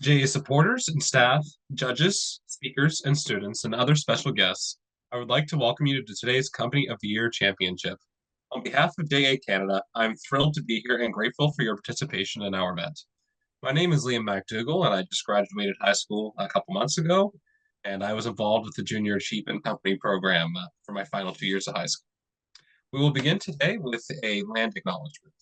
JA supporters and staff, judges, speakers, and students, and other special guests, I would like to welcome you to today's Company of the Year Championship. On behalf of JA Canada, I'm thrilled to be here and grateful for your participation in our event. My name is Liam MacDougall, and I just graduated high school a couple months ago, and I was involved with the Junior Achievement Company program for my final 2 years of high school. We will begin today with a land acknowledgement.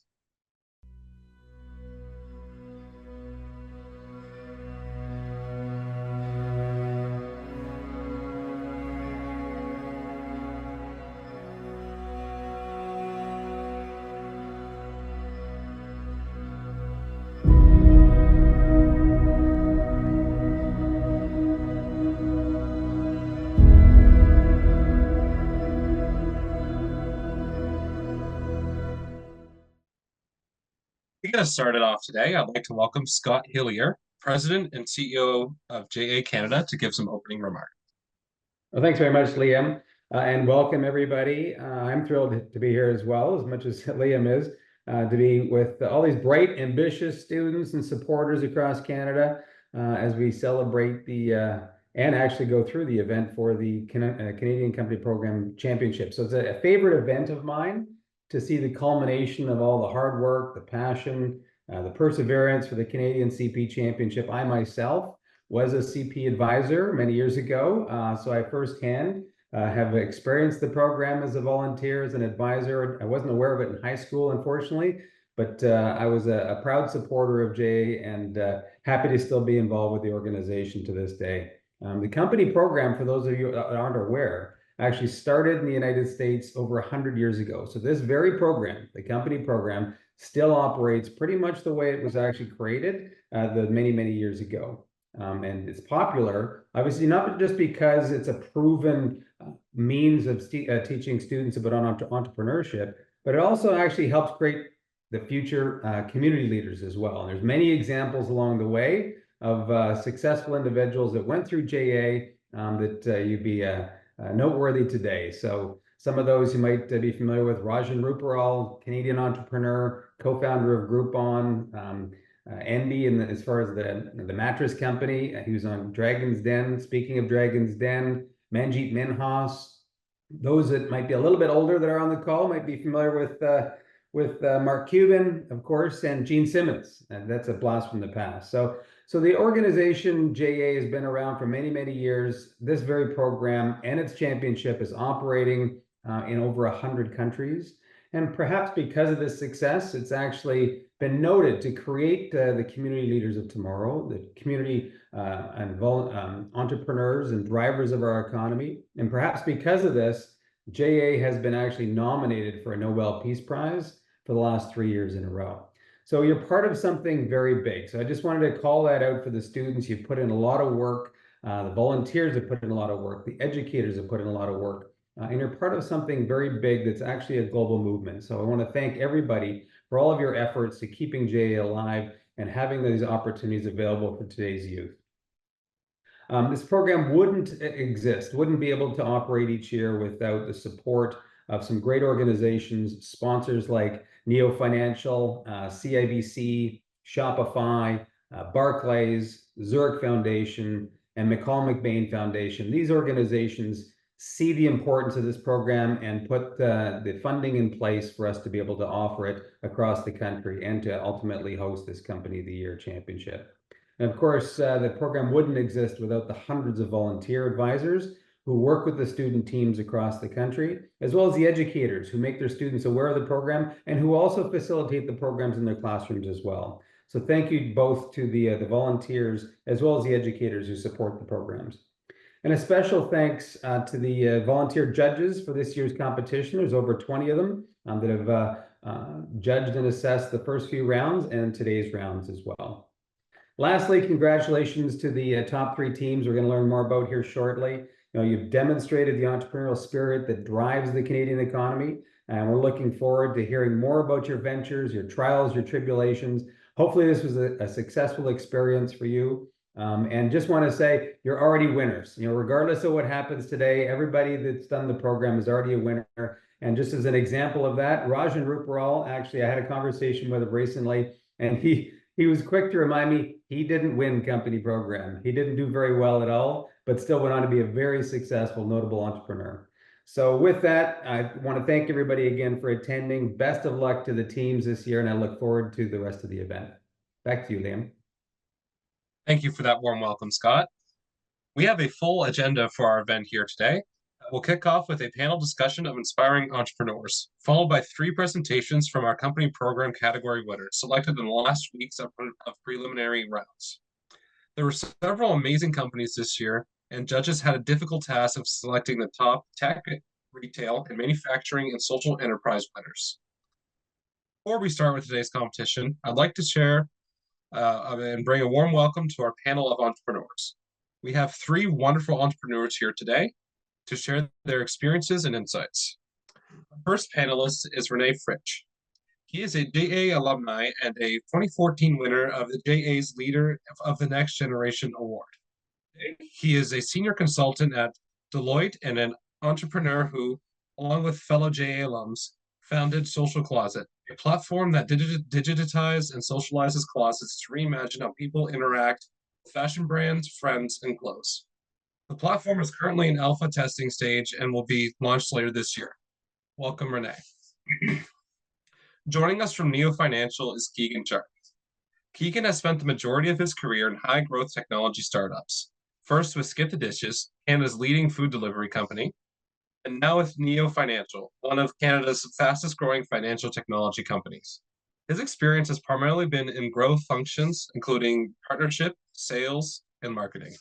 To get us started off today, I'd like to welcome Scott Hillier, President and CEO of JA Canada, to give some opening remarks. Well, thanks very much, Liam, and welcome everybody. I'm thrilled to be here as well, as much as Liam is, to be with all these bright, ambitious students and supporters across Canada as we celebrate and actually go through the event for the Canadian Company Program Championship. So it's a favorite event of mine to see the culmination of all the hard work, the passion, the perseverance for the Canadian CP Championship. I myself was a CP advisor many years ago, so I firsthand have experienced the program as a volunteer, as an advisor. I wasn't aware of it in high school, unfortunately, but I was a proud supporter of JA and happy to still be involved with the organization to this day. The company program, for those of you that aren't aware, actually started in the United States over 100 years ago. So this very program, the company program, still operates pretty much the way it was actually created many, many years ago. And it's popular, obviously, not just because it's a proven means of teaching students about entrepreneurship, but it also actually helps create the future community leaders as well. And there's many examples along the way of successful individuals that went through JA that you'd be noteworthy today. So some of those you might be familiar with: Rajan Ruparel, Canadian entrepreneur, co-founder of Groupon, Andy, as far as the mattress company, he was on Dragon's Den. Speaking of Dragon's Den, Manjeet Minhas. Those that might be a little bit older that are on the call might be familiar with Mark Cuban, of course, and Gene Simmons, and that's a blast from the past. So the organization JA has been around for many, many years. This very program and its championship is operating in over 100 countries. And perhaps because of this success, it's actually been noted to create the community leaders of tomorrow, the community and entrepreneurs and drivers of our economy. And perhaps because of this, JA has been actually nominated for a Nobel Peace Prize for the last 3 years in a row. So you're part of something very big. So I just wanted to call that out for the students. You've put in a lot of work. The volunteers have put in a lot of work. The educators have put in a lot of work. And you're part of something very big that's actually a global movement. So I want to thank everybody for all of your efforts to keeping JA alive and having these opportunities available for today's youth. This program wouldn't exist, wouldn't be able to operate each year without the support of some great organizations, sponsors like Neo Financial, CIBC, Shopify, Barclays, Zurich Foundation, and McCall McBain Foundation. These organizations see the importance of this program and put the funding in place for us to be able to offer it across the country and to ultimately host this Company of the Year Championship. And of course, the program wouldn't exist without the hundreds of volunteer advisors who work with the student teams across the country, as well as the educators who make their students aware of the program and who also facilitate the programs in their classrooms as well. So thank you both to the volunteers as well as the educators who support the programs. And a special thanks to the volunteer judges for this year's competition. There's over 20 of them that have judged and assessed the first few rounds and today's rounds as well. Lastly, congratulations to the top 3 teams we're going to learn more about here shortly. You've demonstrated the entrepreneurial spirit that drives the Canadian economy, and we're looking forward to hearing more about your ventures, your trials, your tribulations. Hopefully this was a successful experience for you. And just want to say, you're already winners. Regardless of what happens today, everybody that's done the program is already a winner. And just as an example of that, Rajan Ruparel, actually, I had a conversation with him recently, and he he was quick to remind me he didn't win company program. He didn't do very well at all, but still went on to be a very successful, notable entrepreneur. So with that, I want to thank everybody again for attending. Best of luck to the teams this year, and I look forward to the rest of the event. Back to you, Liam. Thank you for that warm welcome, Scott. We have a full agenda for our event here today. We'll kick off with a panel discussion of inspiring entrepreneurs, followed by 3 presentations from our company program category winners, selected in the last weeks of preliminary rounds. There were several amazing companies this year, and judges had a difficult task of selecting the top tech, retail, and manufacturing and social enterprise winners. Before we start with today's competition, I'd like to share and bring a warm welcome to our panel of entrepreneurs. We have 3 wonderful entrepreneurs here today to share their experiences and insights. Our first panelist is Rene Fritsch. He is a JA alumni and a 2014 winner of the JA's Leader of the Next Generation Award. He is a senior consultant at Deloitte and an entrepreneur who, along with fellow JA alums, founded Social Closet, a platform that digitizes and socializes closets to reimagine how people interact with fashion brands, friends, and clothes. The platform is currently in alpha testing stage and will be launched later this year. Welcome, Rene. Joining us from Neo Financial is Keegan Sharp. Keegan has spent the majority of his career in high-growth technology startups, first with Skip the Dishes, Canada's leading food delivery company, and now with Neo Financial, one of Canada's fastest-growing financial technology companies. His experience has primarily been in growth functions, including partnership, sales, and marketing.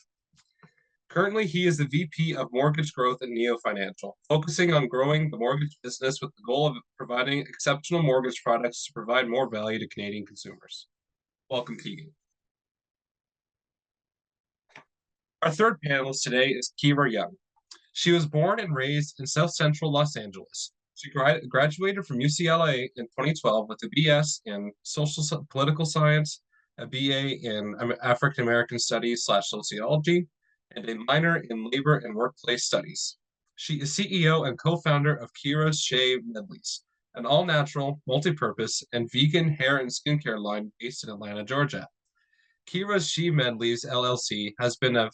Currently, he is the VP of Mortgage Growth at Neo Financial, focusing on growing the mortgage business with the goal of providing exceptional mortgage products to provide more value to Canadian consumers. Welcome, Keegan. Our third panelist today is Kira Young. She was born and raised in South Central Los Angeles. She graduated from UCLA in 2012 with a BS in Political Science, a BA in African American Studies / Sociology, and a minor in Labor and Workplace Studies. She is CEO and co-founder of Kira's Shea Medleys, an all-natural, multi-purpose, and vegan hair and skincare line based in Atlanta, Georgia. Kira's Shea Medleys LLC has been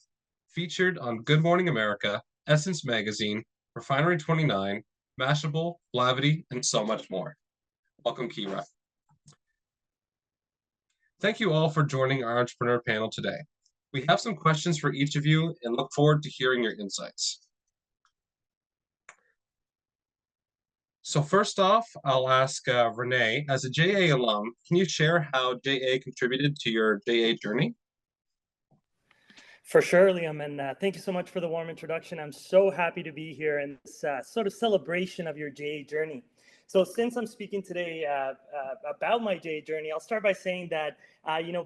featured on Good Morning America, Essence Magazine, Refinery 29, Mashable, Blavity, and so much more. Welcome, Kira. Thank you all for joining our entrepreneur panel today. We have some questions for each of you and look forward to hearing your insights. So first off, I'll ask Rene, as a JA alum, can you share how JA contributed to your JA journey? For sure, Liam, and thank you so much for the warm introduction. I'm so happy to be here in this sort of celebration of your JA journey. So since I'm speaking today about my JA journey, I'll start by saying that,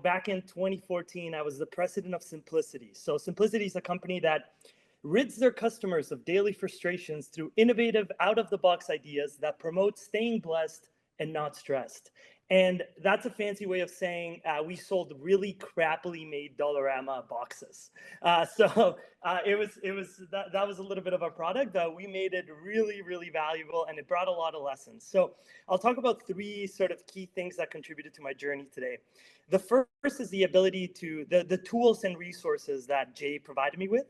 back in 2014, I was the president of Simplicity. So Simplicity is a company that rids their customers of daily frustrations through innovative, out-of-the-box ideas that promote staying blessed and not stressed. And that's a fancy way of saying we sold really crappily made Dollarama boxes. So that was a little bit of our product. We made it really, really valuable, and it brought a lot of lessons. So I'll talk about 3 sort of key things that contributed to my journey today. The first is the ability to the tools and resources that Jay provided me with.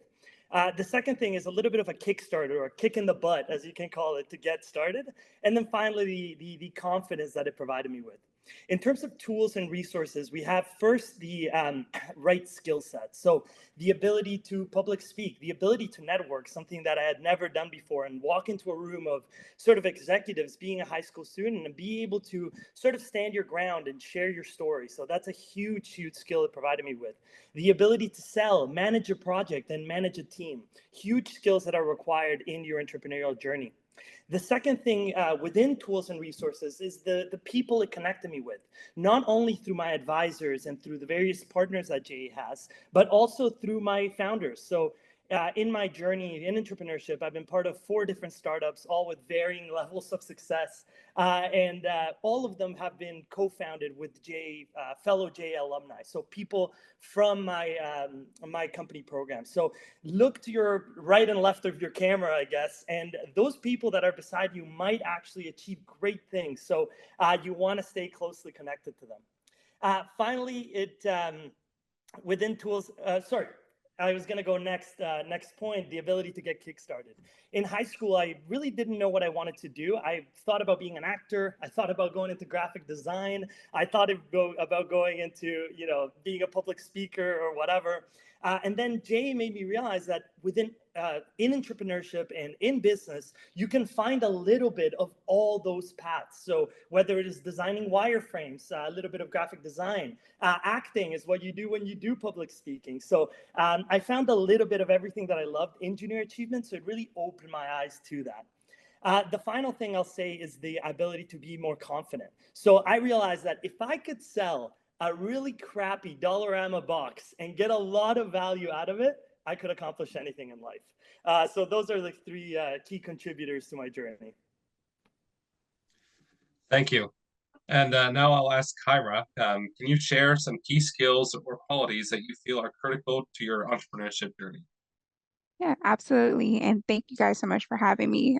The second thing is a little bit of a Kickstarter, or a kick in the butt, as you can call it, to get started. And then finally, the confidence that it provided me with. In terms of tools and resources, we have first the right skill set. So the ability to public speak, the ability to network, something that I had never done before, and walk into a room of sort of executives, being a high school student, and be able to sort of stand your ground and share your story. So that's a huge, huge skill it provided me with. The ability to sell, manage a project, and manage a team. Huge skills that are required in your entrepreneurial journey. The second thing within tools and resources is the people it connected me with, not only through my advisors and through the various partners that JA has, but also through my founders. So in my journey in entrepreneurship, I've been part of 4 different startups, all with varying levels of success. And all of them have been co-founded with fellow JA alumni. So people from my company program. So look to your right and left of your camera, I guess. And those people that are beside you might actually achieve great things. So you want to stay closely connected to them. Finally, within tools, sorry, I was going to go next point, the ability to get kickstarted. In high school, I really didn't know what I wanted to do. I thought about being an actor. I thought about going into graphic design. I thought about going into, being a public speaker or whatever. And then JA made me realize that in entrepreneurship and in business, you can find a little bit of all those paths. So whether it is designing wireframes, a little bit of graphic design, acting is what you do when you do public speaking. So I found a little bit of everything that I loved in junior achievement. So it really opened my eyes to that. The final thing I'll say is the ability to be more confident. So I realized that if I could sell a really crappy Dollarama box and get a lot of value out of it, I could accomplish anything in life. So those are the three key contributors to my journey. Thank you. And now I'll ask Kyra, can you share some key skills or qualities that you feel are critical to your entrepreneurship journey? Yeah, absolutely. And thank you guys so much for having me.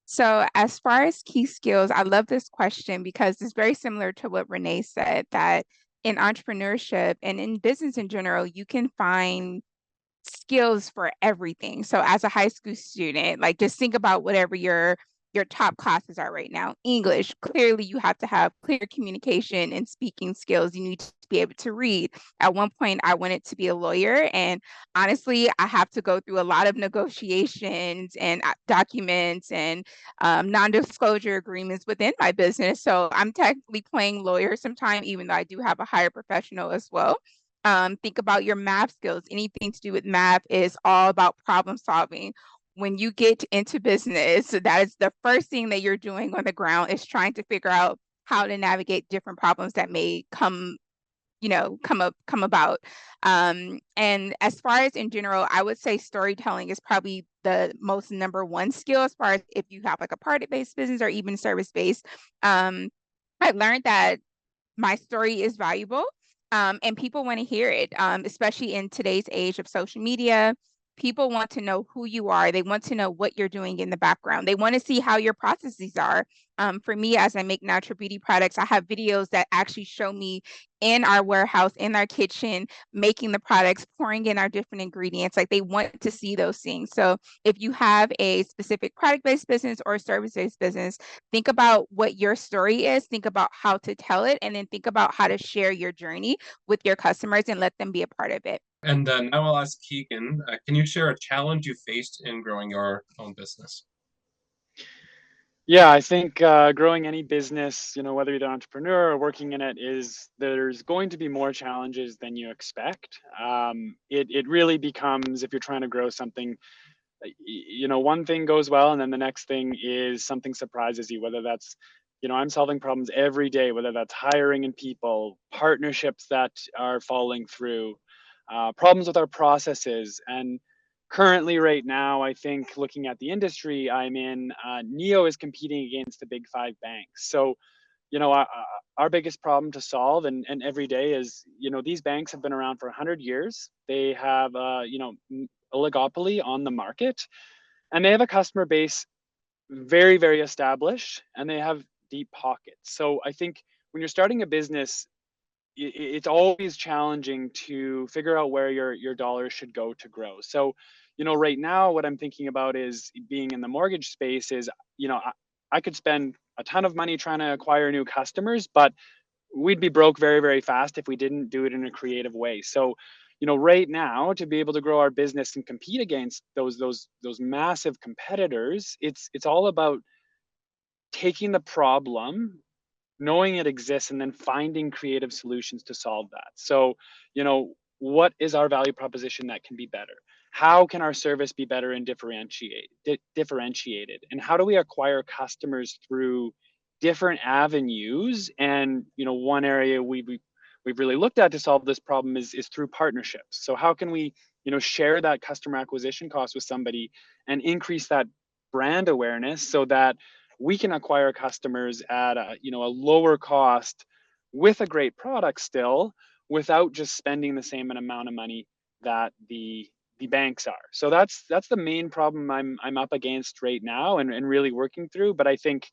So as far as key skills, I love this question because it's very similar to what Renee said, that in entrepreneurship and in business in general, you can find skills for everything. So as a high school student, like just think about whatever your top classes are right now. English, clearly you have to have clear communication and speaking skills. You need to be able to read. At one point, I wanted to be a lawyer, and honestly, I have to go through a lot of negotiations and documents and non-disclosure agreements within my business. So I'm technically playing lawyer sometimes, even though I do have a higher professional as well. Think about your math skills. Anything to do with math is all about problem solving. When you get into business, that is the first thing that you're doing on the ground, is trying to figure out how to navigate different problems that may come about. And as far as in general, I would say storytelling is probably the most number one skill as far as if you have like a product-based business or even service-based. I learned that my story is valuable, and people want to hear it, especially in today's age of social media. People want to know who you are. They want to know what you're doing in the background. They want to see how your processes are. For me, as I make natural beauty products, I have videos that actually show me in our warehouse, in our kitchen, making the products, pouring in our different ingredients. Like, they want to see those things. So if you have a specific product-based business or service-based business, think about what your story is, think about how to tell it, and then think about how to share your journey with your customers and let them be a part of it. And now I'll ask Keegan, can you share a challenge you faced in growing your own business? Yeah, I think growing any business, whether you're an entrepreneur or working in it, there's going to be more challenges than you expect. It really becomes, if you're trying to grow something, one thing goes well and then the next thing is something surprises you, whether that's, I'm solving problems every day, whether that's hiring and people, partnerships that are falling through, problems with our processes. And currently right now, I think looking at the industry I'm in, Neo is competing against the big five banks. So, our biggest problem to solve and every day is, these banks have been around for 100 years. They have, oligopoly on the market, and they have a customer base very, very established, and they have deep pockets. So I think when you're starting a business, it's always challenging to figure out where your dollars should go to grow. So, right now what I'm thinking about is being in the mortgage space is, I could spend a ton of money trying to acquire new customers, but we'd be broke very, very fast if we didn't do it in a creative way. So, right now, to be able to grow our business and compete against those massive competitors, it's all about taking the problem, knowing it exists, and then finding creative solutions to solve that. So, what is our value proposition that can be better? How can our service be better and differentiated? And how do we acquire customers through different avenues? And one area we've really looked at to solve this problem is through partnerships. So how can we share that customer acquisition cost with somebody and increase that brand awareness so that we can acquire customers at a lower cost with a great product still, without just spending the same amount of money that the banks are. So that's the main problem I'm up against right now and really working through. But I think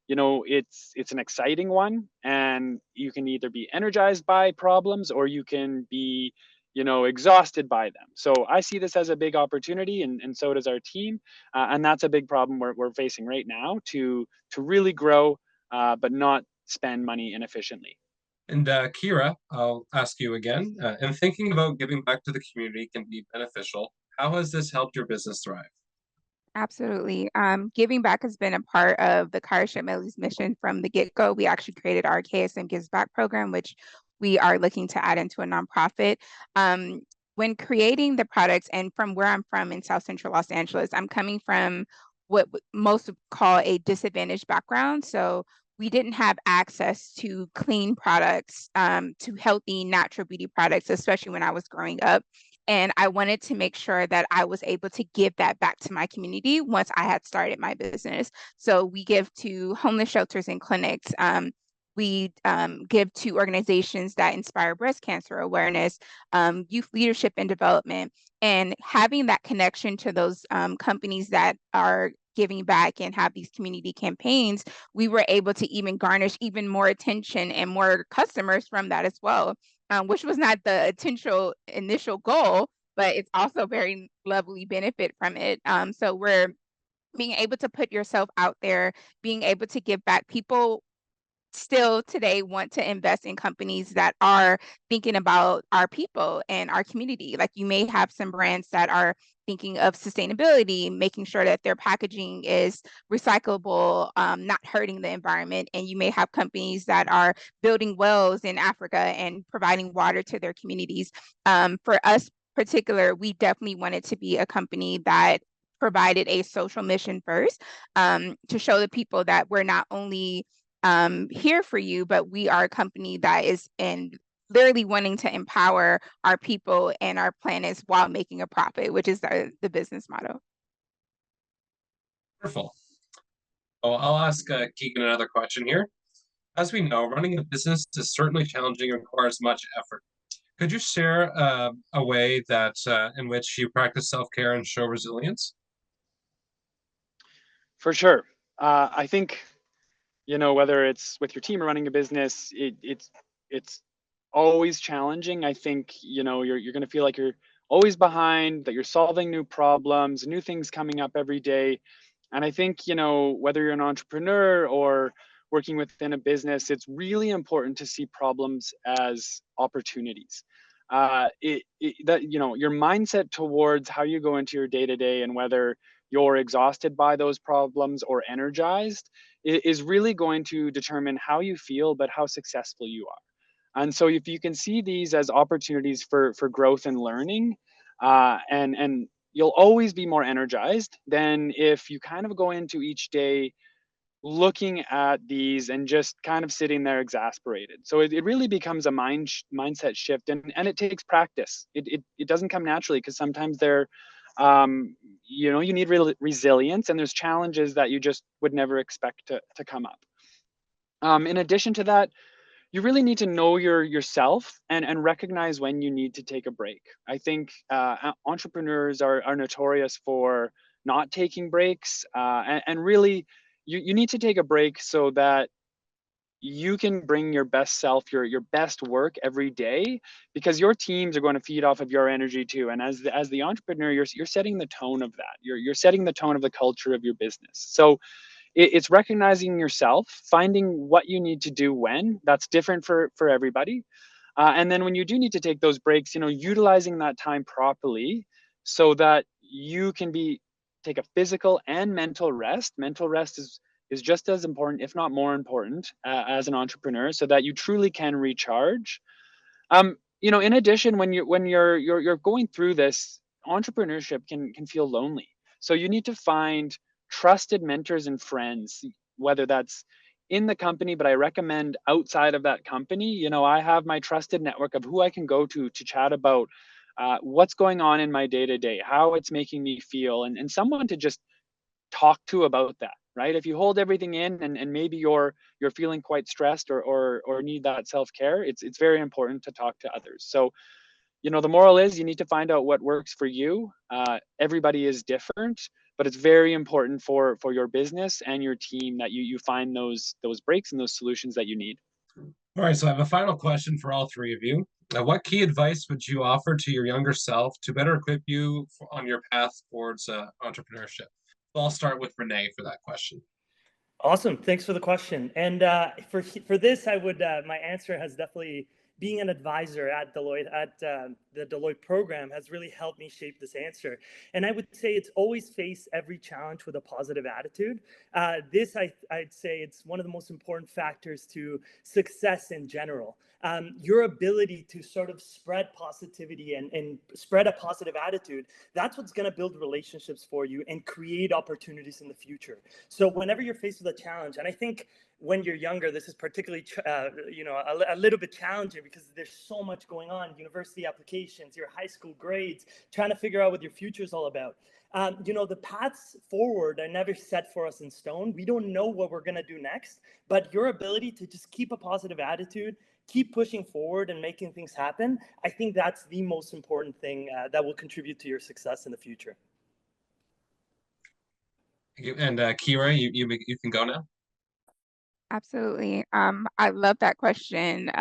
it's an exciting one, and you can either be energized by problems or you can be exhausted by them. So I see this as a big opportunity, and so does our team, and that's a big problem we're facing right now, to really grow, but not spend money inefficiently. And Kira, I'll ask you again. In thinking about giving back to the community can be beneficial, how has this helped your business thrive? Absolutely. Giving back has been a part of the Scholarship Millie's mission from the get-go. We actually created our KSM Gives Back program, which we are looking to add into a nonprofit. When creating the products, and from where I'm from in South Central Los Angeles, I'm coming from what most would call a disadvantaged background. So we didn't have access to clean products, to healthy natural beauty products, especially when I was growing up. And I wanted to make sure that I was able to give that back to my community once I had started my business. So we give to homeless shelters and clinics. We give to organizations that inspire breast cancer awareness, youth leadership and development, and having that connection to those companies that are giving back and have these community campaigns, we were able to even garnish even more attention and more customers from that as well, which was not the initial goal, but it's also very lovely benefit from it. So we're being able to put yourself out there, being able to give back. People still today want to invest in companies that are thinking about our people and our community. Like, you may have some brands that are thinking of sustainability, making sure that their packaging is recyclable, not hurting the environment. And you may have companies that are building wells in Africa and providing water to their communities. For us particular, we definitely wanted to be a company that provided a social mission first, to show the people that we're not only here for you, but we are a company that is in literally wanting to empower our people and our planets while making a profit, which is the business model. Wonderful. Well, I'll ask Keegan another question here. As we know, running a business is certainly challenging and requires much effort. Could you share a way that in which you practice self-care and show resilience? For sure. I think, whether it's with your team or running a business, it's always challenging. I think, you're going to feel like you're always behind, that you're solving new problems, new things coming up every day. And I think, whether you're an entrepreneur or working within a business, it's really important to see problems as opportunities. Your mindset towards how you go into your day to day, and whether you're exhausted by those problems or energized, is really going to determine how you feel, but how successful you are. And so if you can see these as opportunities for growth and learning, and you'll always be more energized than if you kind of go into each day looking at these and just kind of sitting there exasperated. So it really becomes a mindset shift, and it takes practice. It doesn't come naturally, because sometimes you need resilience, and there's challenges that you just would never expect to come up. In addition to that, you really need to know yourself, and recognize when you need to take a break. I think entrepreneurs are notorious for not taking breaks, and really you need to take a break so that you can bring your best self, your best work every day, because your teams are going to feed off of your energy too. And as the entrepreneur, you're setting the tone of that. You're setting the tone of the culture of your business. So it's recognizing yourself, finding what you need to do when. That's different for everybody. And then when you do need to take those breaks, utilizing that time properly, so that you can take a physical and mental rest. Mental rest is just as important, if not more important, as an entrepreneur, so that you truly can recharge. In addition, when you're going through this, entrepreneurship can feel lonely. So you need to find trusted mentors and friends, whether that's in the company, but I recommend outside of that company. I have my trusted network of who I can go to chat about what's going on in my day to day, how it's making me feel, and someone to just talk to about that, right? If you hold everything in, and maybe you're feeling quite stressed, or need that self-care, it's very important to talk to others. So the moral is, you need to find out what works for you. Everybody is different, but it's very important for your business and your team that you find those breaks and those solutions that you need. All right, so I have a final question for all three of you. What key advice would you offer to your younger self to better equip you on your path towards entrepreneurship? So I'll start with Renee for that question. Awesome. Thanks for the question. And for this, I would my answer has definitely being an advisor at Deloitte at the Deloitte program has really helped me shape this answer. And I would say it's always face every challenge with a positive attitude. This I'd say it's one of the most important factors to success in general. Your ability to sort of spread positivity and spread a positive attitude, that's what's going to build relationships for you and create opportunities in the future. So whenever you're faced with a challenge, and I think when you're younger, this is particularly, a little bit challenging because there's so much going on, university applications, your high school grades, trying to figure out what your future is all about. The paths forward are never set for us in stone. We don't know what we're going to do next, but your ability to just keep a positive attitude, keep pushing forward and making things happen, I think that's the most important thing that will contribute to your success in the future. And Kira, you can go now. Absolutely. I love that question.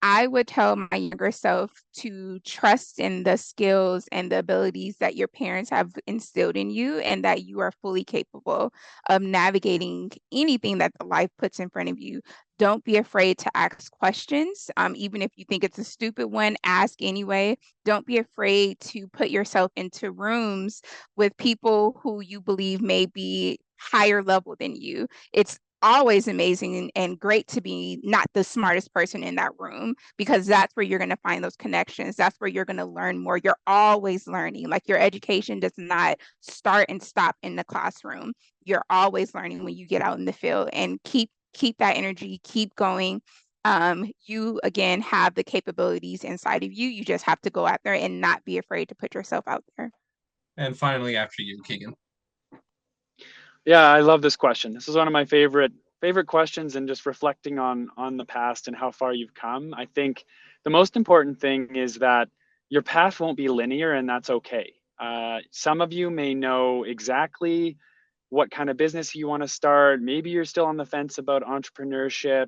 I would tell my younger self to trust in the skills and the abilities that your parents have instilled in you, and that you are fully capable of navigating anything that the life puts in front of you. Don't be afraid to ask questions. Even if you think it's a stupid one, ask anyway. Don't be afraid to put yourself into rooms with people who you believe may be higher level than you. It's always amazing and great to be not the smartest person in that room, because that's where you're going to find those connections. That's where you're going to learn more. You're always learning. Like, your education does not start and stop in the classroom. You're always learning when you get out in the field, and keep that energy, keep going. You again have the capabilities inside of you. You just have to go out there and not be afraid to put yourself out there. And finally, after you, Keegan. Yeah, I love this question. This is one of my favorite questions, and just reflecting on the past and how far you've come. I think the most important thing is that your path won't be linear, and that's okay. Some of you may know exactly what kind of business you want to start. Maybe you're still on the fence about entrepreneurship.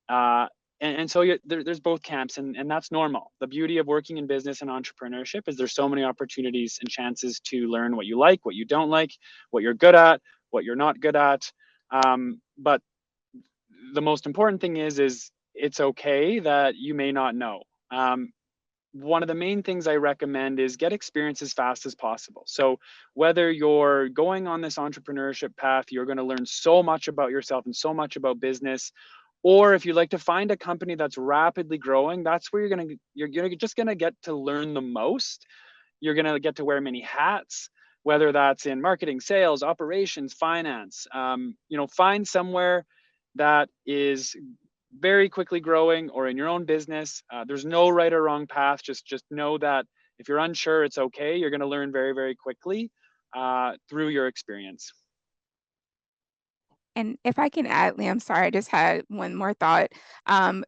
And so there's both camps, and that's normal. The beauty of working in business and entrepreneurship is there's so many opportunities and chances to learn what you like, what you don't like, what you're good at, what you're not good at. But the most important thing is it's okay that you may not know. One of the main things I recommend is get experience as fast as possible. So whether you're going on this entrepreneurship path, you're going to learn so much about yourself and so much about business, or if you like to find a company that's rapidly growing, that's where you're just going to get to learn the most. You're going to get to wear many hats, whether that's in marketing, sales, operations, finance. Find somewhere that is very quickly growing, or in your own business. There's no right or wrong path. Just know that if you're unsure, it's okay. You're going to learn very, very quickly through your experience. And if I can add, Liam, sorry, I just had one more thought.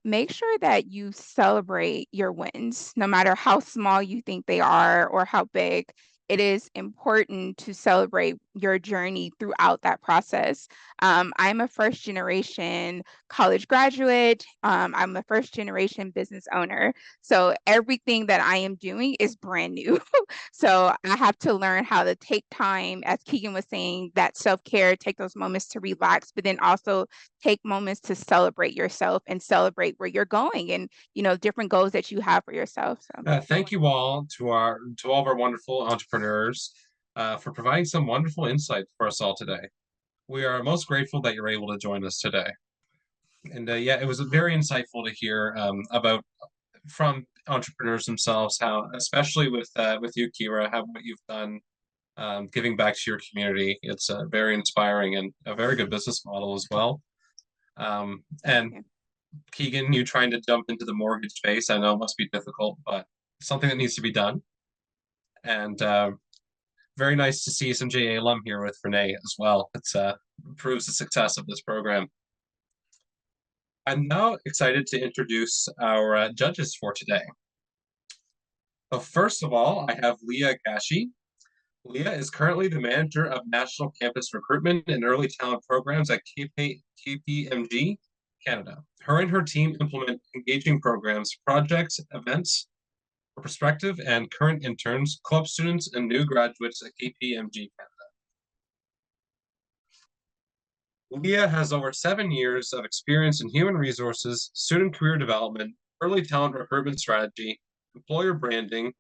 Make sure that you celebrate your wins, no matter how small you think they are or how big. It is important to celebrate your journey throughout that process. I'm a first generation college graduate. I'm a first generation business owner. So everything that I am doing is brand new. So I have to learn how to take time, as Keegan was saying, that self-care, take those moments to relax, but then also take moments to celebrate yourself and celebrate where you're going, and different goals that you have for yourself. So Thank you all to all of our wonderful entrepreneurs for providing some wonderful insight for us all today. We are most grateful that you're able to join us today. And yeah, it was very insightful to hear about from entrepreneurs themselves, how, especially with you, Kira, how what you've done, giving back to your community. It's very inspiring and a very good business model as well. And Keegan, you trying to jump into the mortgage space, I know it must be difficult, but something that needs to be done. And very nice to see some JA alum here with Renee as well. It proves the success of this program. I'm now excited to introduce our judges for today. So first of all, I have Leah Gashi. Leah is currently the manager of National Campus Recruitment and Early Talent Programs at KPMG Canada. Her and her team implement engaging programs, projects, events for prospective and current interns, club students, and new graduates at KPMG Canada. Leah has over 7 years of experience in human resources, student career development, early talent recruitment strategy, employer branding.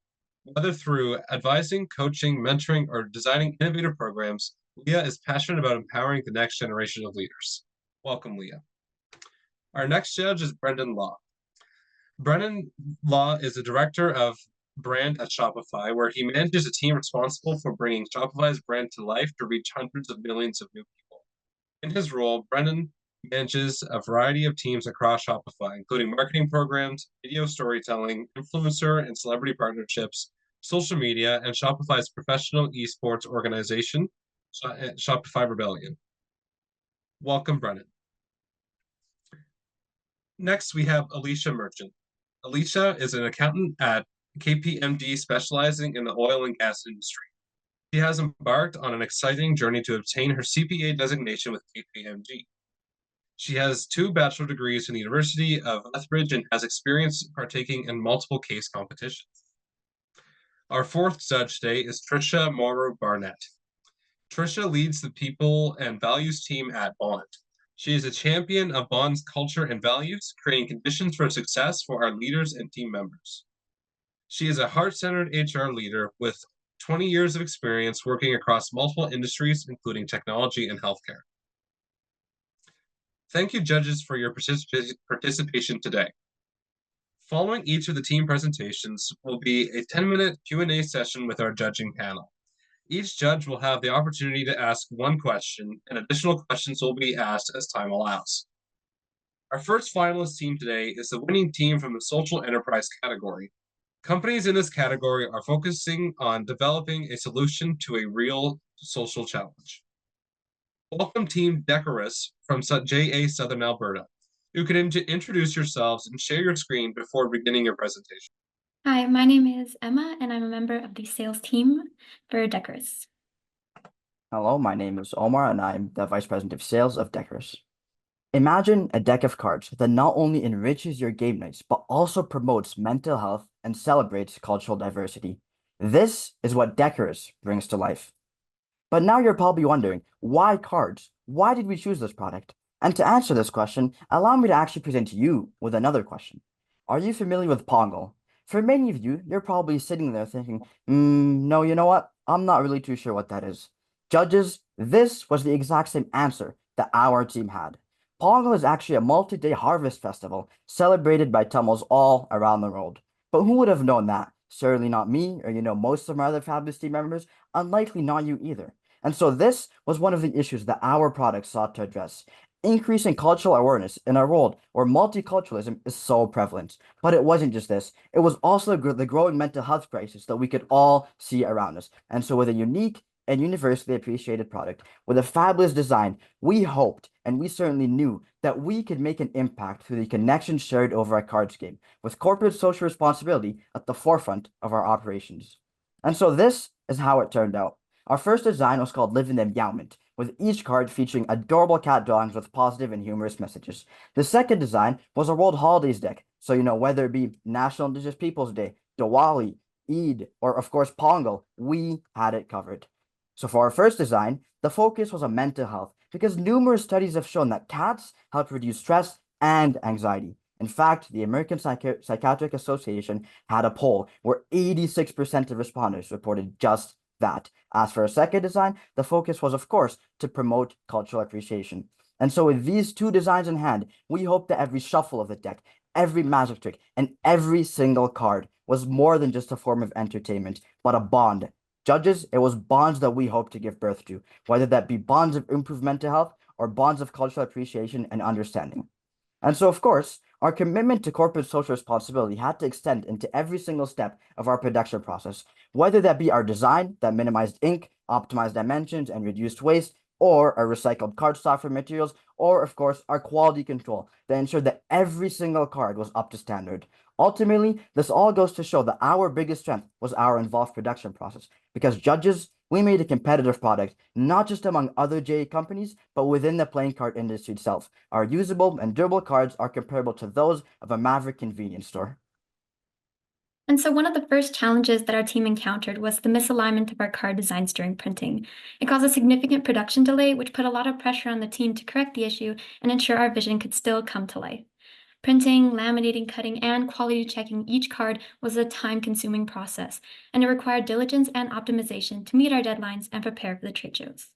Whether through advising, coaching, mentoring, or designing innovative programs, Leah is passionate about empowering the next generation of leaders. Welcome, Leah. Our next judge is Brendan Law. Brendan Law is the director of brand at Shopify, where he manages a team responsible for bringing Shopify's brand to life to reach hundreds of millions of new people. In his role, Brendan manages a variety of teams across Shopify, including marketing programs, video storytelling, influencer and celebrity partnerships, social media, and Shopify's professional esports organization, Shopify Rebellion. Welcome, Brennan. Next, we have Alicia Merchant. Alicia is an accountant at KPMG specializing in the oil and gas industry. She has embarked on an exciting journey to obtain her CPA designation with KPMG. She has 2 bachelor degrees from the University of Lethbridge and has experience partaking in multiple case competitions. Our 4th judge today is Trisha Morrow Barnett. Trisha leads the people and values team at Bond. She is a champion of Bond's culture and values, creating conditions for success for our leaders and team members. She is a heart-centered HR leader with 20 years of experience working across multiple industries, including technology and healthcare. Thank you, judges, for your participation today. Following each of the team presentations will be a 10-minute Q&A session with our judging panel. Each judge will have the opportunity to ask 1 question, and additional questions will be asked as time allows. Our first finalist team today is the winning team from the social enterprise category. Companies in this category are focusing on developing a solution to a real social challenge. Welcome team Deckorous from JA Southern Alberta. You can introduce yourselves and share your screen before beginning your presentation. Hi, my name is Emma, and I'm a member of the sales team for Deckorous. Hello, my name is Omar, and I'm the Vice President of Sales of Deckorous. Imagine a deck of cards that not only enriches your game nights, but also promotes mental health and celebrates cultural diversity. This is what Deckorous brings to life. But now you're probably wondering, why cards? Why did we choose this product? And to answer this question, allow me to actually present you with another question. Are you familiar with Pongal? For many of you, you're probably sitting there thinking, no, you know what? I'm not really too sure what that is. Judges, this was the exact same answer that our team had. Pongal is actually a multi-day harvest festival celebrated by Tamils all around the world. But who would have known that? Certainly not me, or most of my other fabulous team members, unlikely not you either. And so this was one of the issues that our product sought to address. Increasing cultural awareness in a world where multiculturalism is so prevalent. But it wasn't just this. It was also the growing mental health crisis that we could all see around us. And so with a unique and universally appreciated product, with a fabulous design, we hoped, and we certainly knew, that we could make an impact through the connection shared over a cards game, with corporate social responsibility at the forefront of our operations. And so this is how it turned out. Our first design was called Live in the Meowment, with each card featuring adorable cat drawings with positive and humorous messages. The second design was a World Holidays deck, so whether it be National Indigenous Peoples Day, Diwali, Eid, or of course Pongal, we had it covered. So for our first design, the focus was on mental health, because numerous studies have shown that cats help reduce stress and anxiety. In fact, the American Psychiatric Association had a poll where 86% of respondents reported just that. As for a second design, the focus was, of course, to promote cultural appreciation. And so with these 2 designs in hand, we hope that every shuffle of the deck, every magic trick, and every single card was more than just a form of entertainment, but a bond. Judges, it was bonds that we hope to give birth to, whether that be bonds of improved mental health or bonds of cultural appreciation and understanding. And so, of course, our commitment to corporate social responsibility had to extend into every single step of our production process, whether that be our design that minimized ink, optimized dimensions, and reduced waste, or our recycled cardstock for materials, or, of course, our quality control that ensured that every single card was up to standard. Ultimately, this all goes to show that our biggest strength was our involved production process, because judges, We made a competitive product, not just among other JA companies, but within the playing card industry itself. Our usable and durable cards are comparable to those of a Maverick convenience store. And so one of the first challenges that our team encountered was the misalignment of our card designs during printing. It caused a significant production delay, which put a lot of pressure on the team to correct the issue and ensure our vision could still come to life. Printing, laminating, cutting, and quality checking each card was a time-consuming process, and it required diligence and optimization to meet our deadlines and prepare for the trade shows.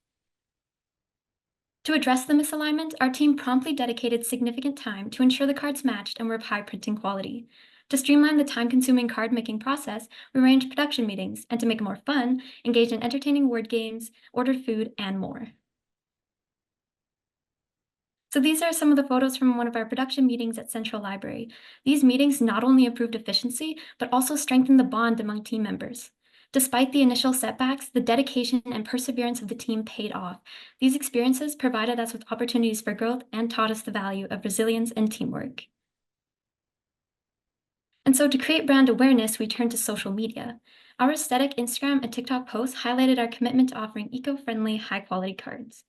To address the misalignment, our team promptly dedicated significant time to ensure the cards matched and were of high printing quality. To streamline the time-consuming card-making process, we arranged production meetings, and to make it more fun, engaged in entertaining word games, ordered food, and more. So these are some of the photos from one of our production meetings at Central Library. These meetings not only improved efficiency, but also strengthened the bond among team members. Despite the initial setbacks, the dedication and perseverance of the team paid off. These experiences provided us with opportunities for growth and taught us the value of resilience and teamwork. And so to create brand awareness, we turned to social media. Our aesthetic Instagram and TikTok posts highlighted our commitment to offering eco-friendly, high-quality cards.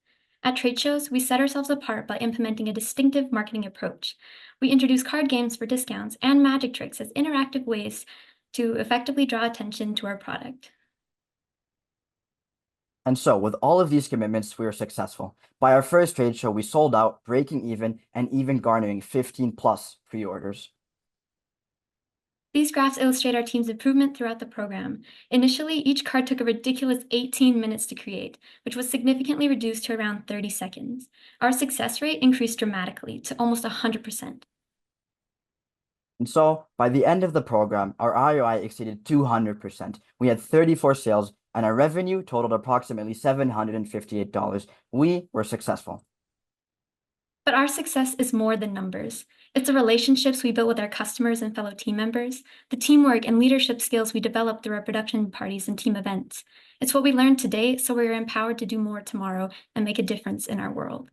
At trade shows, we set ourselves apart by implementing a distinctive marketing approach. We introduced card games for discounts and magic tricks as interactive ways to effectively draw attention to our product. And so, with all of these commitments, we were successful. By our first trade show, we sold out, breaking even, and even garnering 15 plus pre-orders. These graphs illustrate our team's improvement throughout the program. Initially, each card took a ridiculous 18 minutes to create, which was significantly reduced to around 30 seconds. Our success rate increased dramatically to almost 100%. And so, by the end of the program, our ROI exceeded 200%. We had 34 sales, and our revenue totaled approximately $758. We were successful. But our success is more than numbers. It's the relationships we built with our customers and fellow team members, the teamwork and leadership skills we developed through our production parties and team events. It's what we learned today, so we are empowered to do more tomorrow and make a difference in our world.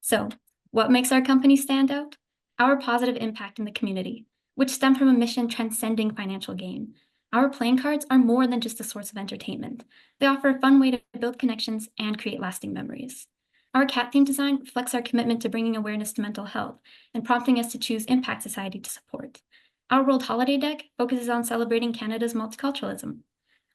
So, what makes our company stand out? Our positive impact in the community, which stem from a mission transcending financial gain. Our playing cards are more than just a source of entertainment. They offer a fun way to build connections and create lasting memories. Our cat theme design reflects our commitment to bringing awareness to mental health and prompting us to choose Impact Society to support. Our World Holiday deck focuses on celebrating Canada's multiculturalism.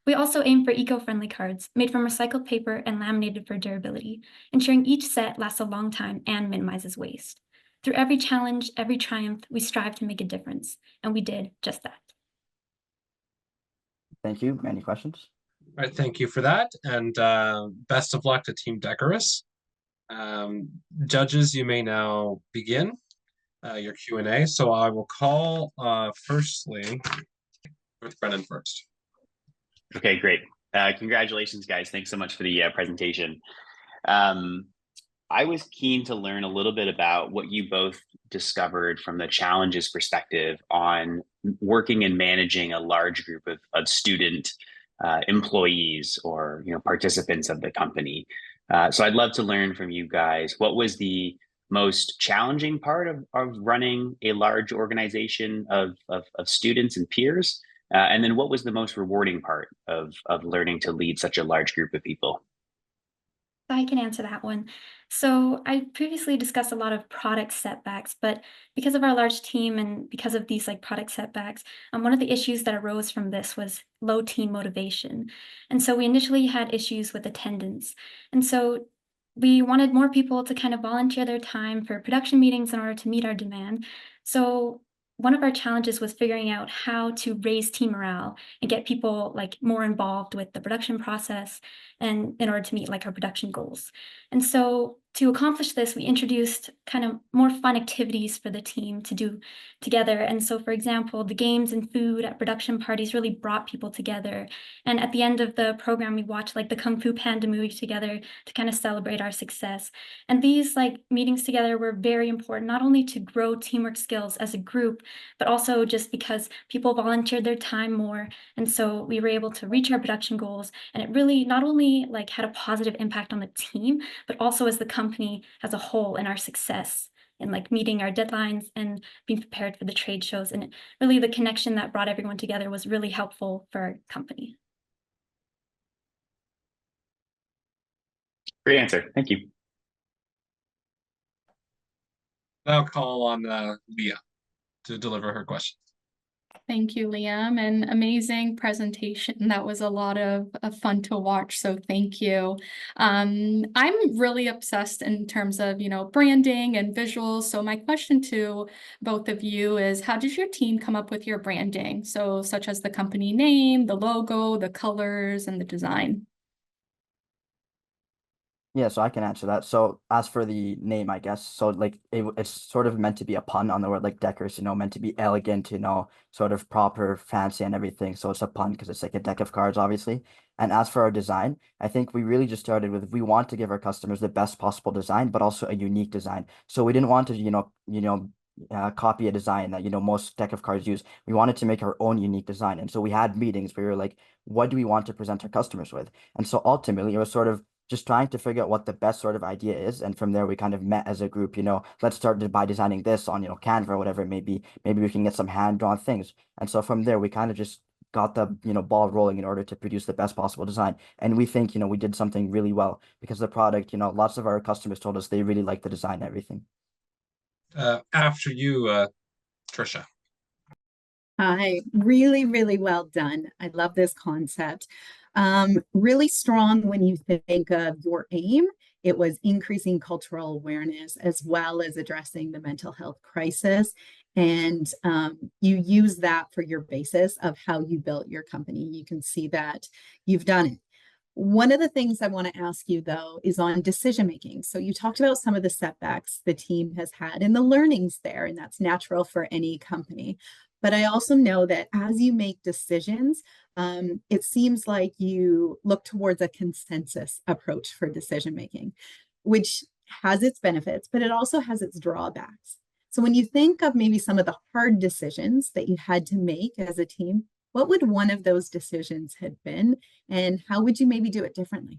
We also aim for eco-friendly cards made from recycled paper and laminated for durability, ensuring each set lasts a long time and minimizes waste. Through every challenge, every triumph, we strive to make a difference, and we did just that. Thank you. Any questions? All right, thank you for that, and best of luck to Team Deckorous. Judges, you may now begin your Q&A. So I will call firstly with Brennan first. Okay, great. Congratulations, guys. Thanks so much for the presentation. I was keen to learn a little bit about what you both discovered from the challenges perspective on working and managing a large group of student employees or participants of the company. So I'd love to learn from you guys, what was the most challenging part of running a large organization of students and peers? And then what was the most rewarding part of learning to lead such a large group of people? I can answer that one. So I previously discussed a lot of product setbacks, but because of our large team and because of these product setbacks, one of the issues that arose from this was low team motivation. And so we initially had issues with attendance. And so we wanted more people to kind of volunteer their time for production meetings in order to meet our demand. So one of our challenges was figuring out how to raise team morale and get people more involved with the production process and in order to meet our production goals. And so to accomplish this, we introduced kind of more fun activities for the team to do together. And so, for example, the games and food at production parties really brought people together. And at the end of the program, we watched the Kung Fu Panda movie together to kind of celebrate our success. And these meetings together were very important, not only to grow teamwork skills as a group, but also just because people volunteered their time more. And so we were able to reach our production goals. And it really not only had a positive impact on the team, but also as the company as a whole and our success in meeting our deadlines and being prepared for the trade shows. And really the connection that brought everyone together was really helpful for our company. Great answer. Thank you. Now call on Leah to deliver her question. Thank you, Liam. An amazing presentation. That was a lot of fun to watch. So thank you. I'm really obsessed in terms of, branding and visuals. So my question to both of you is, how did your team come up with your branding? So such as the company name, the logo, the colors, and the design. Yeah, so I can answer that. So as for the name, I guess, so like it's sort of meant to be a pun on the word like Deckorous, meant to be elegant, sort of proper, fancy and everything. So it's a pun because it's like a deck of cards, obviously. And as for our design, I think we really just started with we want to give our customers the best possible design, but also a unique design. So we didn't want to, copy a design that, most deck of cards use. We wanted to make our own unique design. And so we had meetings where we were like, what do we want to present our customers with? And so ultimately it was sort of just trying to figure out what the best sort of idea is. And from there, we kind of met as a group, let's start by designing this on, Canva or whatever it may be. Maybe we can get some hand-drawn things. And so from there, we kind of just got the, ball rolling in order to produce the best possible design. And we think, we did something really well because the product, lots of our customers told us they really like the design and everything. After you, Trisha. Hi, really, really well done. I love this concept. Really strong when you think of your aim. It was increasing cultural awareness as well as addressing the mental health crisis. And you use that for your basis of how you built your company. You can see that you've done it. One of the things I want to ask you, though, is on decision making. So you talked about some of the setbacks the team has had and the learnings there, and that's natural for any company. But I also know that as you make decisions, it seems like you look towards a consensus approach for decision making, which has its benefits, but it also has its drawbacks. So when you think of maybe some of the hard decisions that you had to make as a team, what would one of those decisions have been, and how would you maybe do it differently?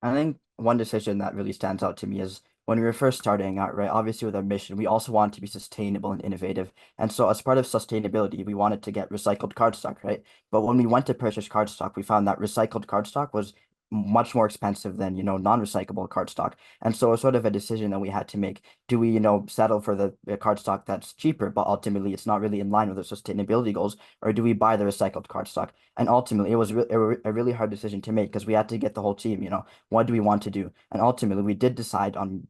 I think one decision that really stands out to me is when we were first starting out, right? Obviously, with our mission, we also want to be sustainable and innovative. And so, as part of sustainability, we wanted to get recycled cardstock, right? But when we went to purchase cardstock, we found that recycled cardstock was much more expensive than, non-recyclable cardstock. And so, it's sort of a decision that we had to make. Do we, settle for the cardstock that's cheaper, but ultimately it's not really in line with our sustainability goals, or do we buy the recycled cardstock? And ultimately, it was a really hard decision to make because we had to get the whole team, what do we want to do? And ultimately, we did decide on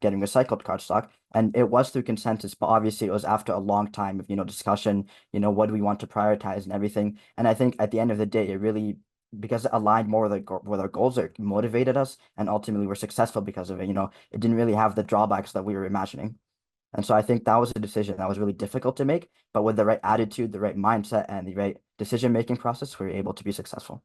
getting recycled cardstock, and it was through consensus. But obviously, it was after a long time of discussion. What do we want to prioritize and everything. And I think at the end of the day, it really because it aligned more with our goals, it motivated us, and ultimately we're successful because of it. It didn't really have the drawbacks that we were imagining. And so I think that was a decision that was really difficult to make, but with the right attitude, the right mindset, and the right decision-making process, we were able to be successful.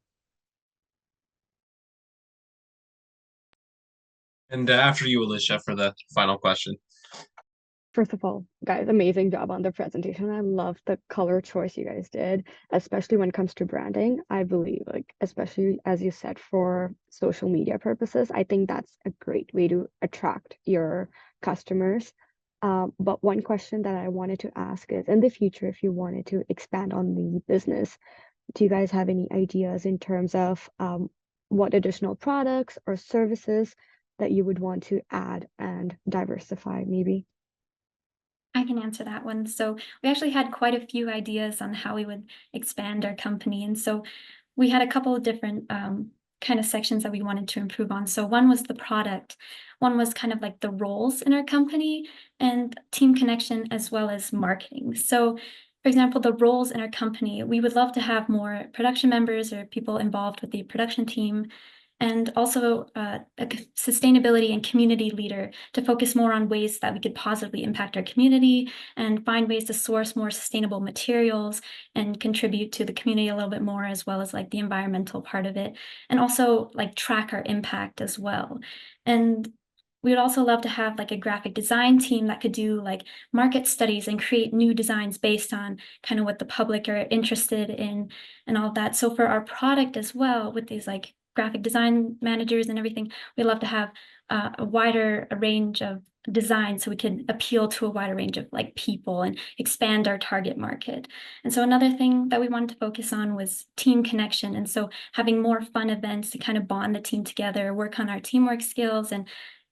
And after you, Alicia, for the final question. First of all, guys, amazing job on the presentation. I love the color choice you guys did, especially when it comes to branding. I believe, especially as you said, for social media purposes, I think that's a great way to attract your customers. But one question that I wanted to ask is, in the future, if you wanted to expand on the business, do you guys have any ideas in terms of what additional products or services that you would want to add and diversify, maybe? I can answer that one. So we actually had quite a few ideas on how we would expand our company. And so we had a couple of different kind of sections that we wanted to improve on. So one was the product. One was kind of like the roles in our company and team connection as well as marketing. So for example, the roles in our company, we would love to have more production members or people involved with the production team, and also a sustainability and community leader to focus more on ways that we could positively impact our community and find ways to source more sustainable materials and contribute to the community a little bit more, as well as like the environmental part of it, and also like track our impact as well. And we would also love to have like a graphic design team that could do like market studies and create new designs based on kind of what the public are interested in and all of that. So for our product as well, with these like graphic design managers and everything, we love to have a wider range of design so we can appeal to a wider range of like people and expand our target market. And so another thing that we wanted to focus on was team connection. And so having more fun events to kind of bond the team together, work on our teamwork skills. And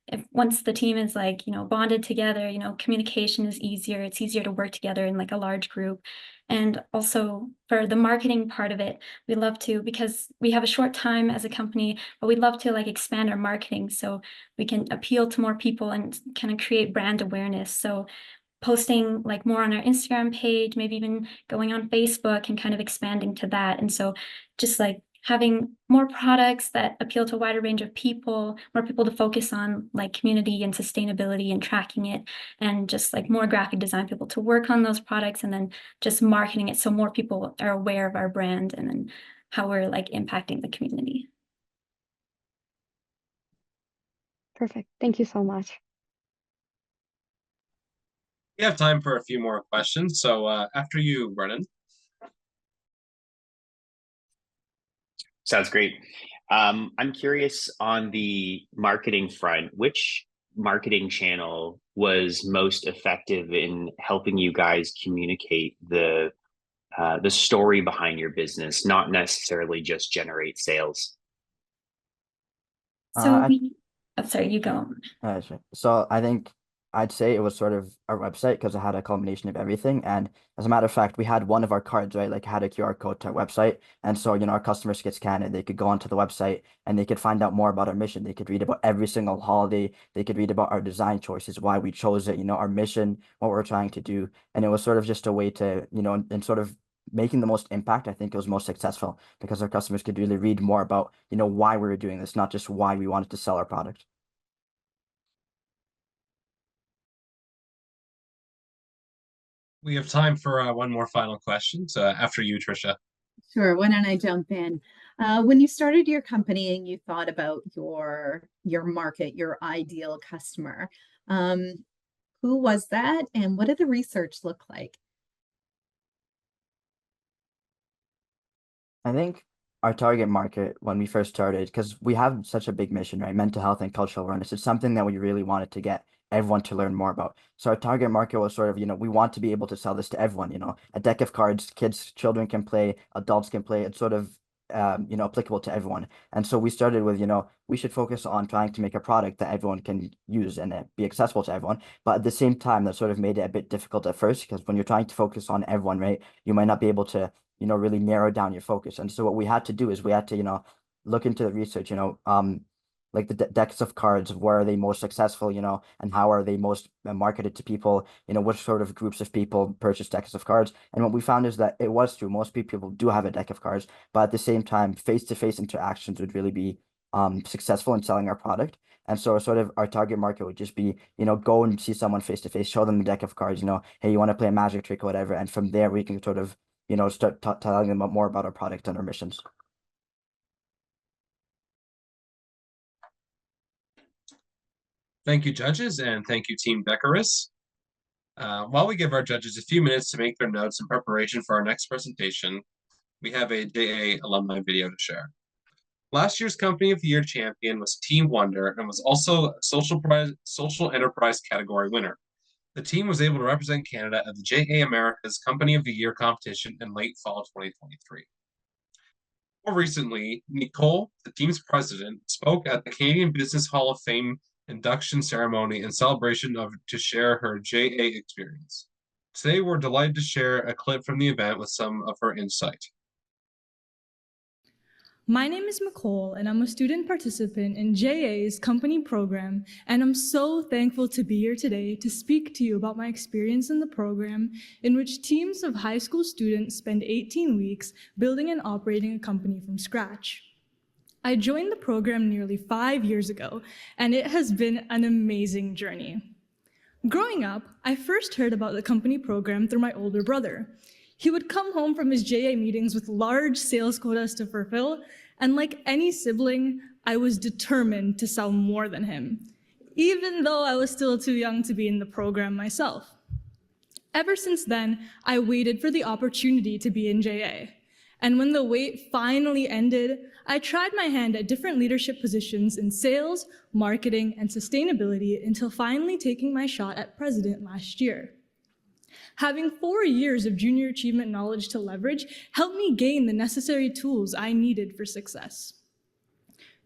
if once the team is like, bonded together, communication is easier. It's easier to work together in like a large group. And also for the marketing part of it, we love to, because we have a short time as a company, but we'd love to like expand our marketing so we can appeal to more people and kind of create brand awareness. So posting like more on our Instagram page, maybe even going on Facebook and kind of expanding to that. And so just like having more products that appeal to a wider range of people, more people to focus on like community and sustainability and tracking it, and just like more graphic design people to work on those products, and then just marketing it so more people are aware of our brand and then how we're like impacting the community. Perfect. Thank you so much. We have time for a few more questions. So after you, Brennan. Sounds great. I'm curious on the marketing front, which marketing channel was most effective in helping you guys communicate the story behind your business, not necessarily just generate sales? So sorry, you go. Sure. So I think I'd say it was sort of our website because it had a combination of everything. And as a matter of fact, we had one of our cards, right? Like had a QR code to our website. And so, our customers could scan it. They could go onto the website and they could find out more about our mission. They could read about every single holiday. They could read about our design choices, why we chose it, our mission, what we're trying to do. And it was sort of just a way to, and sort of making the most impact. I think it was most successful because our customers could really read more about, why we were doing this, not just why we wanted to sell our product. We have time for one more final question. So after you, Trisha. Sure. Why don't I jump in? When you started your company and you thought about your market, your ideal customer, who was that, and what did the research look like? I think our target market when we first started, because we have such a big mission, right? Mental health and cultural awareness. It's something that we really wanted to get everyone to learn more about. So our target market was sort of, we want to be able to sell this to everyone, a deck of cards, kids, children can play, adults can play. It's sort of, applicable to everyone. And so we started with, we should focus on trying to make a product that everyone can use and be accessible to everyone. But at the same time, that sort of made it a bit difficult at first, because when you're trying to focus on everyone, right, you might not be able to really narrow down your focus. And so what we had to do is we had to, look into the research, like the decks of cards, where are they most successful, and how are they most marketed to people, what sort of groups of people purchase decks of cards. And what we found is that it was true. Most people do have a deck of cards, but at the same time, face-to-face interactions would really be successful in selling our product. And so sort of our target market would just be, go and see someone face-to-face, show them the deck of cards, hey, you want to play a magic trick or whatever. And from there, we can sort of start telling them more about our product and our missions. Thank you, judges, and thank you, Team Deckorous. While we give our judges a few minutes to make their notes in preparation for our next presentation, we have a JA Alumni video to share. Last year's Company of the Year champion was Team Wonder and was also a social enterprise category winner. The team was able to represent Canada at the JA America's Company of the Year competition in late fall 2023. More recently, Nicole, the team's president, spoke at the Canadian Business Hall of Fame induction ceremony in celebration to share her JA experience. Today, we're delighted to share a clip from the event with some of her insight. My name is Nicole, and I'm a student participant in JA's company program, and I'm so thankful to be here today to speak to you about my experience in the program, in which teams of high school students spend 18 weeks building and operating a company from scratch. I joined the program nearly 5 years ago, and it has been an amazing journey. Growing up, I first heard about the company program through my older brother. He would come home from his JA meetings with large sales quotas to fulfill, and like any sibling, I was determined to sell more than him, even though I was still too young to be in the program myself. Ever since then, I waited for the opportunity to be in JA. And when the wait finally ended, I tried my hand at different leadership positions in sales, marketing, and sustainability until finally taking my shot at president last year. Having 4 years of junior achievement knowledge to leverage helped me gain the necessary tools I needed for success.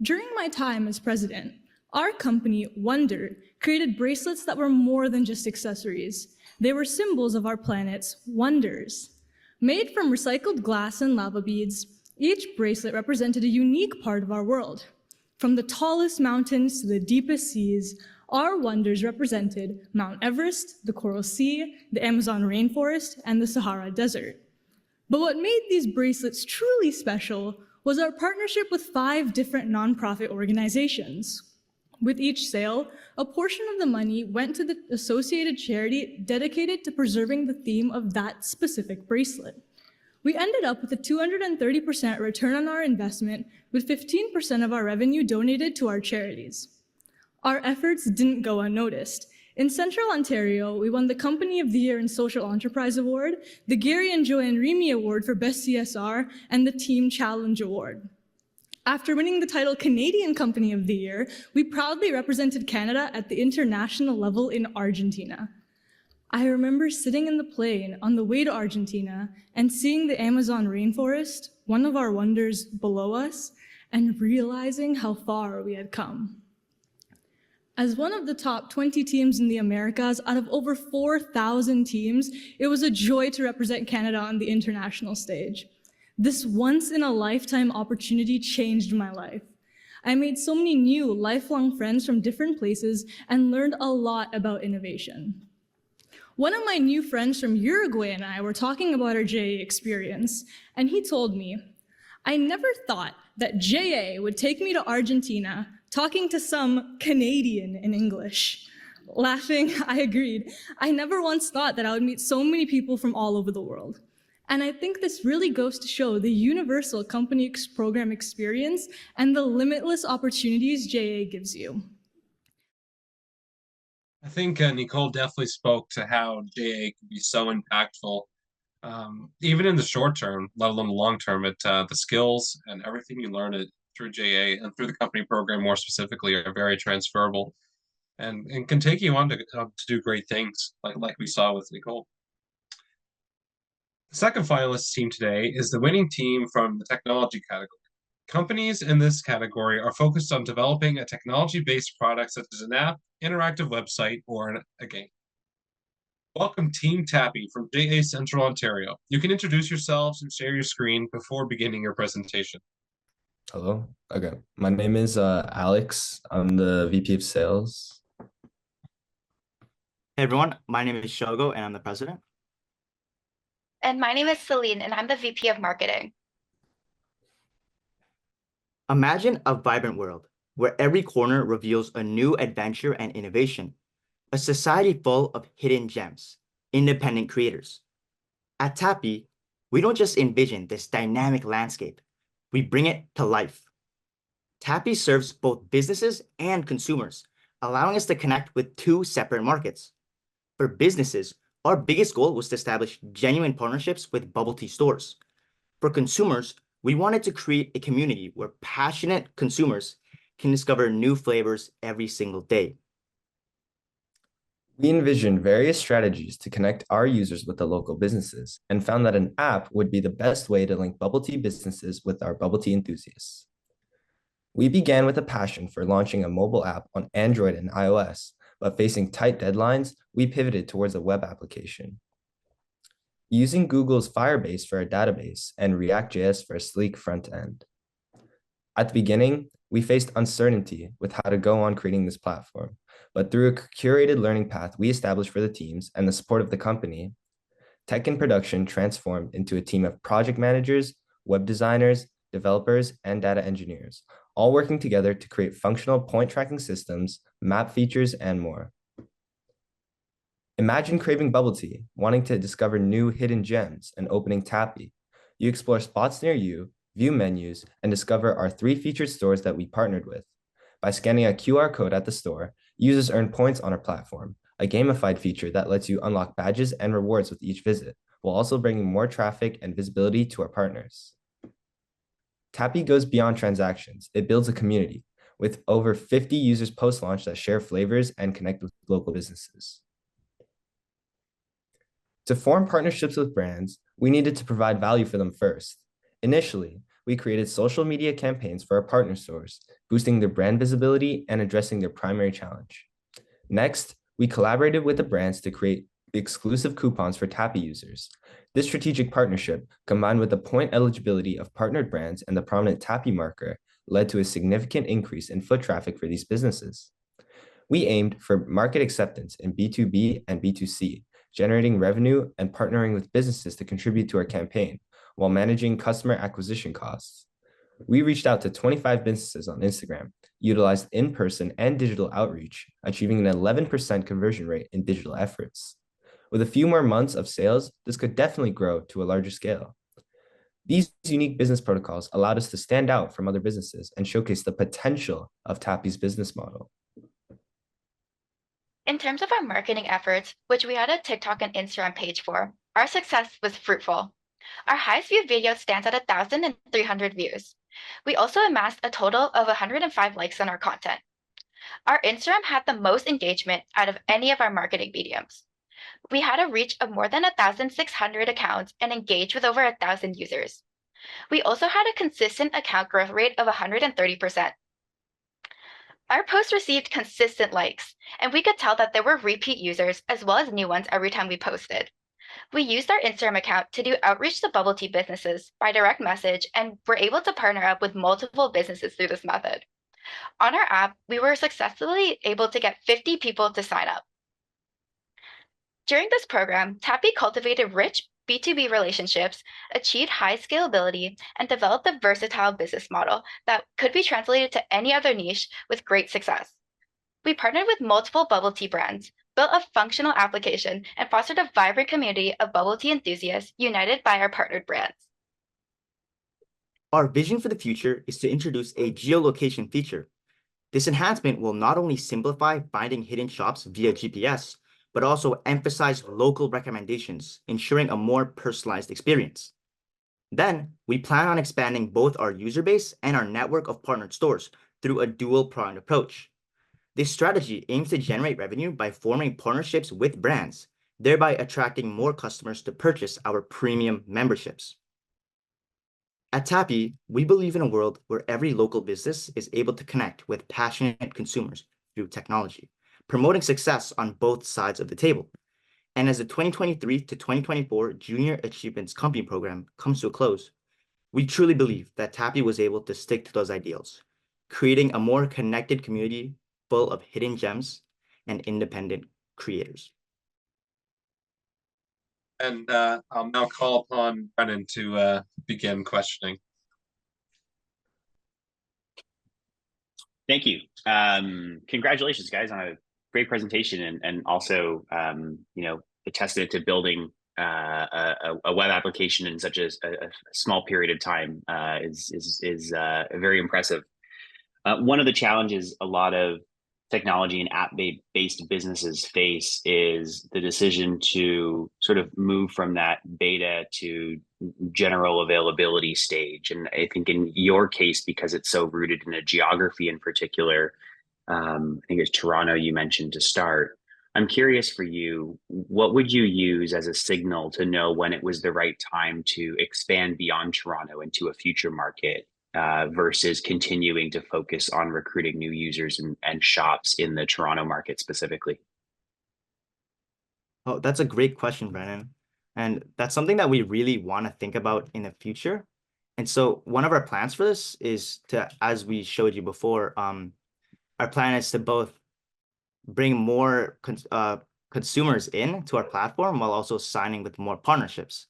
During my time as president, our company, Wonder, created bracelets that were more than just accessories. They were symbols of our planet's wonders. Made from recycled glass and lava beads, each bracelet represented a unique part of our world. From the tallest mountains to the deepest seas, our wonders represented Mount Everest, the Coral Sea, the Amazon rainforest, and the Sahara Desert. But what made these bracelets truly special was our partnership with 5 different nonprofit organizations. With each sale, a portion of the money went to the associated charity dedicated to preserving the theme of that specific bracelet. We ended up with a 230% return on our investment, with 15% of our revenue donated to our charities. Our efforts didn't go unnoticed. In Central Ontario, we won the Company of the Year and Social Enterprise Award, the Gary and Joanne Remy Award for Best CSR, and the Team Challenge Award. After winning the title Canadian Company of the Year, we proudly represented Canada at the international level in Argentina. I remember sitting in the plane on the way to Argentina and seeing the Amazon rainforest, one of our wonders, below us, and realizing how far we had come. As one of the top 20 teams in the Americas out of over 4,000 teams, it was a joy to represent Canada on the international stage. This once-in-a-lifetime opportunity changed my life. I made so many new, lifelong friends from different places and learned a lot about innovation. One of my new friends from Uruguay and I were talking about our JA experience, and he told me, "I never thought that JA would take me to Argentina talking to some Canadian in English." Laughing, I agreed. I never once thought that I would meet so many people from all over the world. And I think this really goes to show the universal company program experience and the limitless opportunities JA gives you. I think Nicole definitely spoke to how JA can be so impactful, even in the short term, let alone the long term. The skills and everything you learn through JA and through the company program more specifically are very transferable, and can take you on to do great things, like we saw with Nicole. The second finalist team today is the winning team from the technology category. Companies in this category are focused on developing a technology-based product such as an app, interactive website, or a game. Welcome Team Tappy from JA Central Ontario. You can introduce yourselves and share your screen before beginning your presentation. Hello. Okay. My name is Alex. I'm the VP of Sales. Hey everyone, my name is Shogo and I'm the president. And my name is Celine and I'm the VP of Marketing. Imagine a vibrant world where every corner reveals a new adventure and innovation, a society full of hidden gems, independent creators. At Tappy, we don't just envision this dynamic landscape, we bring it to life. Tappy serves both businesses and consumers, allowing us to connect with 2 separate markets. For businesses, our biggest goal was to establish genuine partnerships with bubble tea stores. For consumers, we wanted to create a community where passionate consumers can discover new flavors every single day. We envisioned various strategies to connect our users with the local businesses and found that an app would be the best way to link bubble tea businesses with our bubble tea enthusiasts. We began with a passion for launching a mobile app on Android and iOS, but facing tight deadlines, we pivoted towards a web application. Using Google's Firebase for a database and React.js for a sleek front end. At the beginning, we faced uncertainty with how to go on creating this platform, but through a curated learning path we established for the teams and the support of the company, tech and production transformed into a team of project managers, web designers, developers, and data engineers, all working together to create functional point tracking systems, map features, and more. Imagine craving bubble tea, wanting to discover new hidden gems, and opening Tappy. You explore spots near you, view menus, and discover our 3 featured stores that we partnered with. By scanning a QR code at the store, users earn points on our platform, a gamified feature that lets you unlock badges and rewards with each visit, while also bringing more traffic and visibility to our partners. Tappy goes beyond transactions. It builds a community with over 50 users post-launch that share flavors and connect with local businesses. To form partnerships with brands, we needed to provide value for them first. Initially, we created social media campaigns for our partner stores, boosting their brand visibility and addressing their primary challenge. Next, we collaborated with the brands to create exclusive coupons for Tappy users. This strategic partnership, combined with the point eligibility of partnered brands and the prominent Tappy marker, led to a significant increase in foot traffic for these businesses. We aimed for market acceptance in B2B and B2C, generating revenue and partnering with businesses to contribute to our campaign while managing customer acquisition costs. We reached out to 25 businesses on Instagram, utilized in-person and digital outreach, achieving an 11% conversion rate in digital efforts. With a few more months of sales, this could definitely grow to a larger scale. These unique business protocols allowed us to stand out from other businesses and showcase the potential of Tappy's business model. In terms of our marketing efforts, which we had a TikTok and Instagram page for, our success was fruitful. Our highest viewed video stands at 1,300 views. We also amassed a total of 105 likes on our content. Our Instagram had the most engagement out of any of our marketing mediums. We had a reach of more than 1,600 accounts and engaged with over 1,000 users. We also had a consistent account growth rate of 130%. Our posts received consistent likes, and we could tell that there were repeat users as well as new ones every time we posted. We used our Instagram account to do outreach to bubble tea businesses by direct message and were able to partner up with multiple businesses through this method. On our app, we were successfully able to get 50 people to sign up. During this program, Tappy cultivated rich B2B relationships, achieved high scalability, and developed a versatile business model that could be translated to any other niche with great success. We partnered with multiple bubble tea brands, built a functional application, and fostered a vibrant community of bubble tea enthusiasts united by our partnered brands. Our vision for the future is to introduce a geolocation feature. This enhancement will not only simplify finding hidden shops via GPS, but also emphasize local recommendations, ensuring a more personalized experience. Then, we plan on expanding both our user base and our network of partnered stores through a dual-pronged approach. This strategy aims to generate revenue by forming partnerships with brands, thereby attracting more customers to purchase our premium memberships. At Tappy, we believe in a world where every local business is able to connect with passionate consumers through technology, promoting success on both sides of the table. And as the 2023 to 2024 Junior Achievements Company Program comes to a close, we truly believe that Tappy was able to stick to those ideals, creating a more connected community full of hidden gems and independent creators. And I'll now call upon Brennan to begin questioning. Thank you. Congratulations, guys, on a great presentation and also, a testament to building a web application in such a small period of time is very impressive. One of the challenges a lot of technology and app-based businesses face is the decision to sort of move from that beta to general availability stage. And I think in your case, because it's so rooted in a geography in particular, I think it's Toronto you mentioned to start. I'm curious for you, what would you use as a signal to know when it was the right time to expand beyond Toronto into a future market versus continuing to focus on recruiting new users and shops in the Toronto market specifically? Oh, that's a great question, Brennan. And that's something that we really want to think about in the future. And so one of our plans for this is to, as we showed you before, our plan is to both bring more consumers in to our platform while also signing with more partnerships.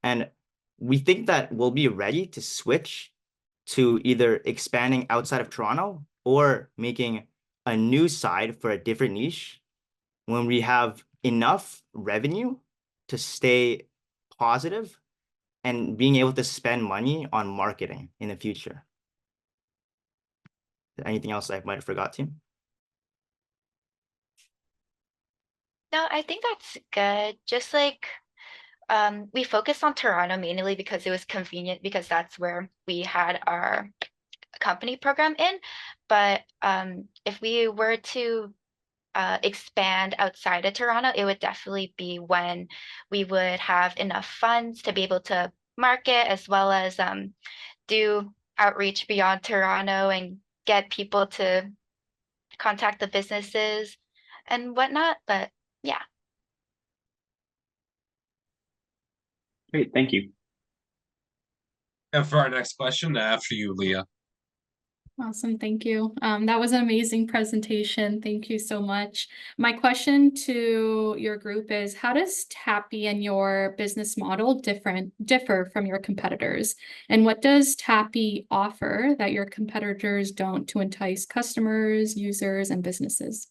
And we think that we'll be ready to switch to either expanding outside of Toronto or making a new side for a different niche when we have enough revenue to stay positive and being able to spend money on marketing in the future. Anything else I might have forgot, team? No, I think that's good. Just like we focused on Toronto mainly because it was convenient because that's where we had our company program in. But if we were to expand outside of Toronto, it would definitely be when we would have enough funds to be able to market as well as do outreach beyond Toronto and get people to contact the businesses and whatnot. But yeah. Great, thank you. And for our next question, after you, Leah. Awesome, thank you. That was an amazing presentation. Thank you so much. My question to your group is, how does Tappy and your business model differ from your competitors? And what does Tappy offer that your competitors don't to entice customers, users, and businesses?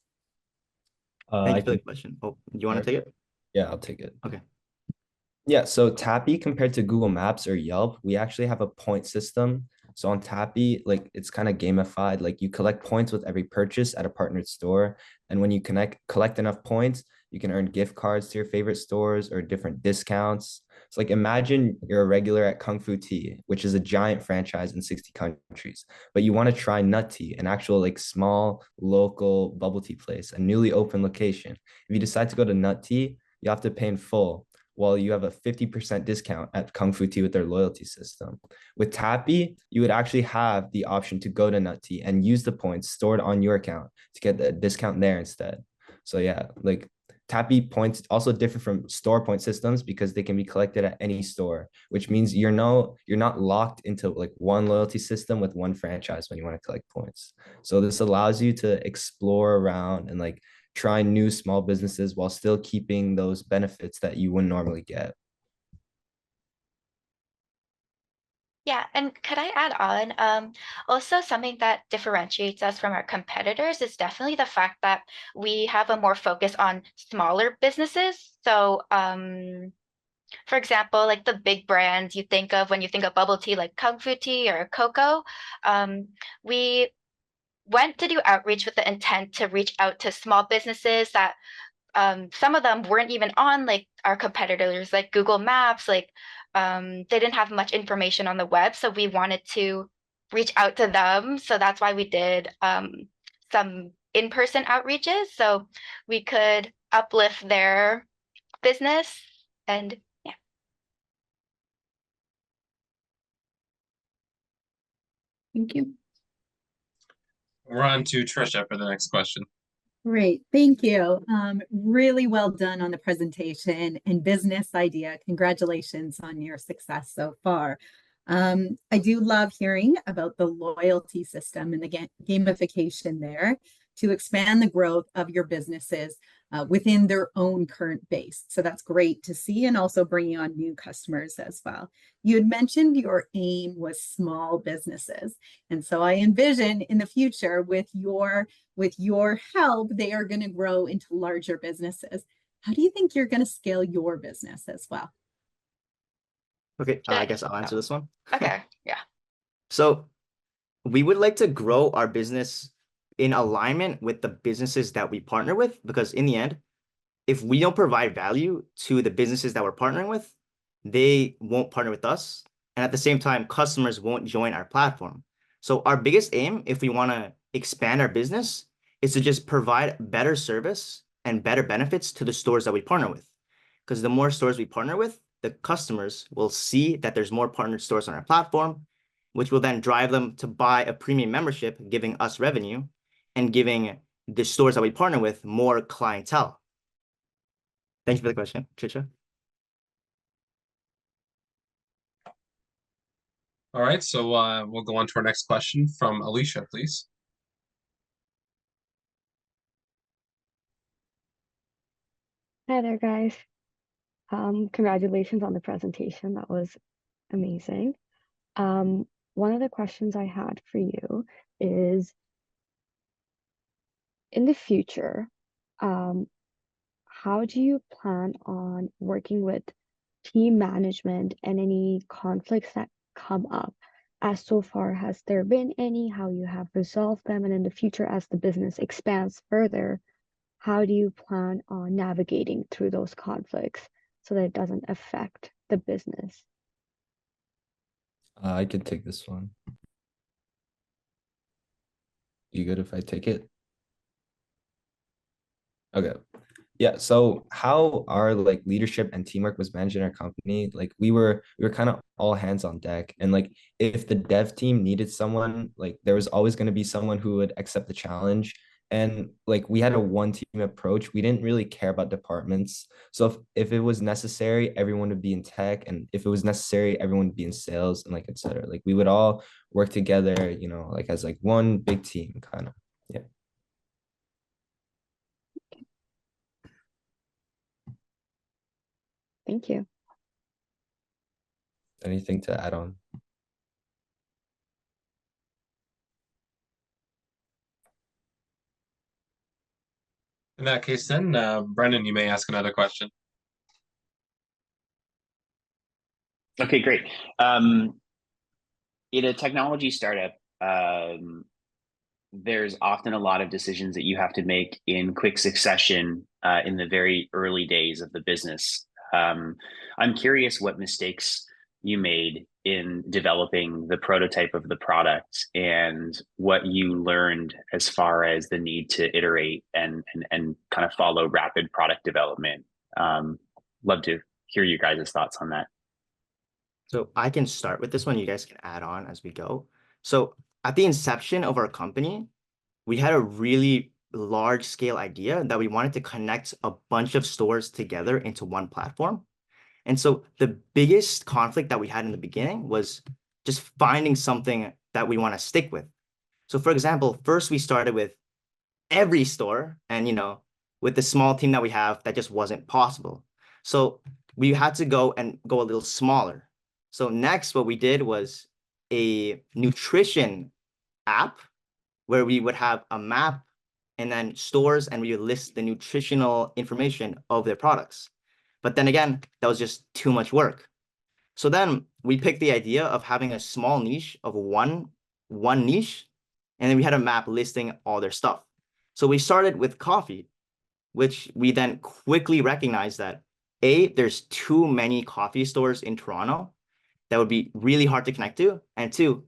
Thank you for the question. Oh, do you want to take it? Yeah, I'll take it. Okay. Yeah, so Tappy compared to Google Maps or Yelp, we actually have a point system. So on Tappy, like it's kind of gamified. Like you collect points with every purchase at a partnered store. And when you collect enough points, you can earn gift cards to your favorite stores or different discounts. So like imagine you're a regular at Kung Fu Tea, which is a giant franchise in 60 countries, but you want to try Nut Tea, an actual like small local bubble tea place, a newly open location. If you decide to go to Nut Tea, you have to pay in full, while you have a 50% discount at Kung Fu Tea with their loyalty system. With Tappy, you would actually have the option to go to Nut Tea and use the points stored on your account to get the discount there instead. So yeah, like Tappy points also differ from store point systems because they can be collected at any store, which means you're not locked into like one loyalty system with one franchise when you want to collect points. So this allows you to explore around and like try new small businesses while still keeping those benefits that you wouldn't normally get. Yeah, and could I add on? Also, something that differentiates us from our competitors is definitely the fact that we have a more focus on smaller businesses. So, for example, like the big brands you think of when you think of bubble tea, like Kung Fu Tea or Coco, we went to do outreach with the intent to reach out to small businesses that some of them weren't even on like our competitors, like Google Maps, like they didn't have much information on the web. So we wanted to reach out to them. So that's why we did some in-person outreaches so we could uplift their business. And yeah. Thank you. We're on to Trisha for the next question. Great, thank you. Really well done on the presentation and business idea. Congratulations on your success so far. I do love hearing about the loyalty system and the gamification there to expand the growth of your businesses within their own current base. So that's great to see, and also bringing on new customers as well. You had mentioned your aim was small businesses. And so I envision in the future with your help, they are going to grow into larger businesses. How do you think you're going to scale your business as well? Okay, I guess I'll answer this one. Okay, yeah. So we would like to grow our business in alignment with the businesses that we partner with, because in the end, if we don't provide value to the businesses that we're partnering with, they won't partner with us. And at the same time, customers won't join our platform. So our biggest aim, if we want to expand our business, is to just provide better service and better benefits to the stores that we partner with. Because the more stores we partner with, the customers will see that there's more partnered stores on our platform, which will then drive them to buy a premium membership, giving us revenue and giving the stores that we partner with more clientele. Thank you for the question, Trisha. All right, so we'll go on to our next question from Alicia, please. Hi there, guys. Congratulations on the presentation. That was amazing. One of the questions I had for you is, in the future, how do you plan on working with team management and any conflicts that come up? As so far, has there been any, how you have resolved them? And in the future, as the business expands further, how do you plan on navigating through those conflicts? so that it doesn't affect the business? I can take this one. You good if I take it? Okay. Yeah, so how our like leadership and teamwork was managed in our company, like we were kind of all hands on deck. And like if the dev team needed someone, like there was always going to be someone who would accept the challenge. And like we had a one team approach. We didn't really care about departments. So if it was necessary, everyone would be in tech. And if it was necessary, everyone would be in sales and like etc. Like we would all work together, you know, like as like one big team kind of. Yeah. Thank you. Anything to add on? In that case, then, Brendan, you may ask another question. Okay, great. In a technology startup, there's often a lot of decisions that you have to make in quick succession in the very early days of the business. I'm curious what mistakes you made in developing the prototype of the product and what you learned as far as the need to iterate and kind of follow rapid product development. Love to hear you guys' thoughts on that. So I can start with this one. You guys can add on as we go. So at the inception of our company, we had a really large scale idea that we wanted to connect a bunch of stores together into one platform. And so the biggest conflict that we had in the beginning was just finding something that we want to stick with. So for example, first we started with every store, and with the small team that we have, that just wasn't possible. So we had to go a little smaller. So next, what we did was a nutrition app where we would have a map and then stores, and we would list the nutritional information of their products. But then again, that was just too much work. So then we picked the idea of having a small niche of one niche, and then we had a map listing all their stuff. So we started with coffee, which we then quickly recognized that there's too many coffee stores in Toronto that would be really hard to connect to. And two,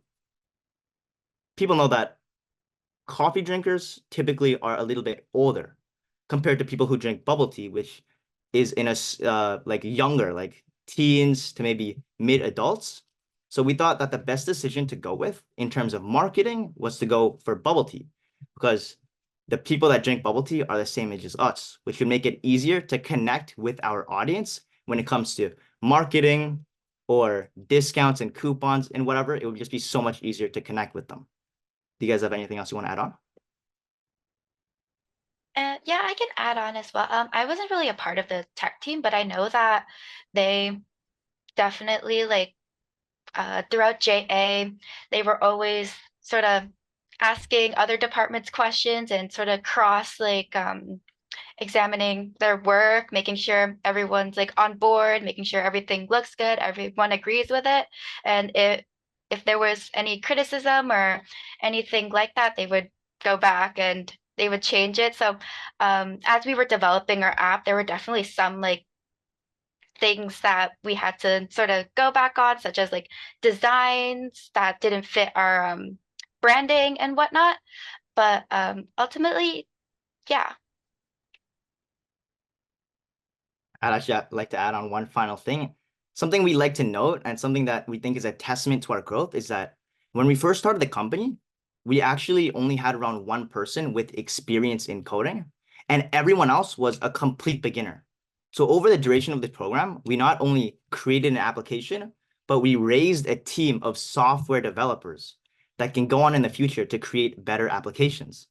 people know that coffee drinkers typically are a little bit older compared to people who drink bubble tea, which is in a like younger, like teens to maybe mid adults. So we thought that the best decision to go with in terms of marketing was to go for bubble tea, because the people that drink bubble tea are the same age as us, which would make it easier to connect with our audience when it comes to marketing or discounts and coupons and whatever. It would just be so much easier to connect with them. Do you guys have anything else you want to add on? Yeah, I can add on as well. I wasn't really a part of the tech team, but I know that they definitely throughout JA, they were always sort of asking other departments questions and sort of cross examining their work, making sure everyone's on board, making sure everything looks good, everyone agrees with it. And if there was any criticism or anything like that, they would go back and they would change it. So as we were developing our app, there were definitely some things that we had to sort of go back on, such as designs that didn't fit our branding and whatnot. But ultimately, yeah. I'd actually like to add on one final thing. Something we like to note, and something that we think is a testament to our growth, is that when we first started the company, we actually only had around one person with experience in coding, and everyone else was a complete beginner. So over the duration of the program, we not only created an application, but we raised a team of software developers that can go on in the future to create better applications.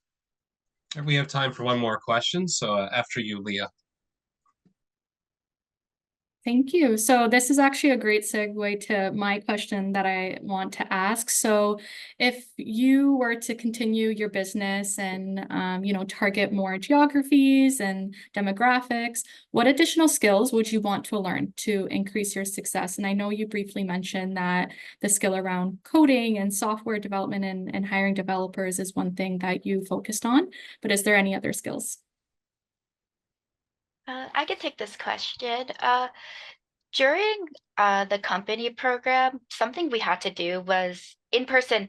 We have time for one more question, so after you, Leah. Thank you. So this is actually a great segue to my question that I want to ask. So if you were to continue your business and, target more geographies and demographics, what additional skills would you want to learn to increase your success? And I know you briefly mentioned that the skill around coding and software development and hiring developers is one thing that you focused on, but is there any other skills? I can take this question. During the company program, something we had to do was in-person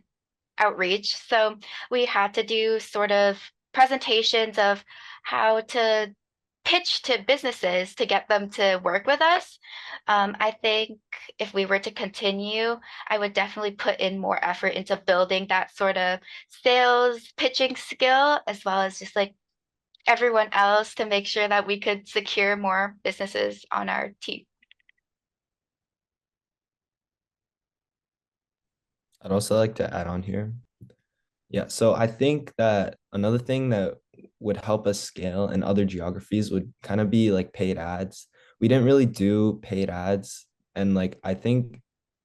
outreach. So we had to do sort of presentations of how to pitch to businesses to get them to work with us. I think if we were to continue, I would definitely put in more effort into building that sort of sales pitching skill, as well as just like everyone else to make sure that we could secure more businesses on our team. I'd also like to add on here. Yeah, so I think that another thing that would help us scale in other geographies would kind of be like paid ads. We didn't really do paid ads, and like I think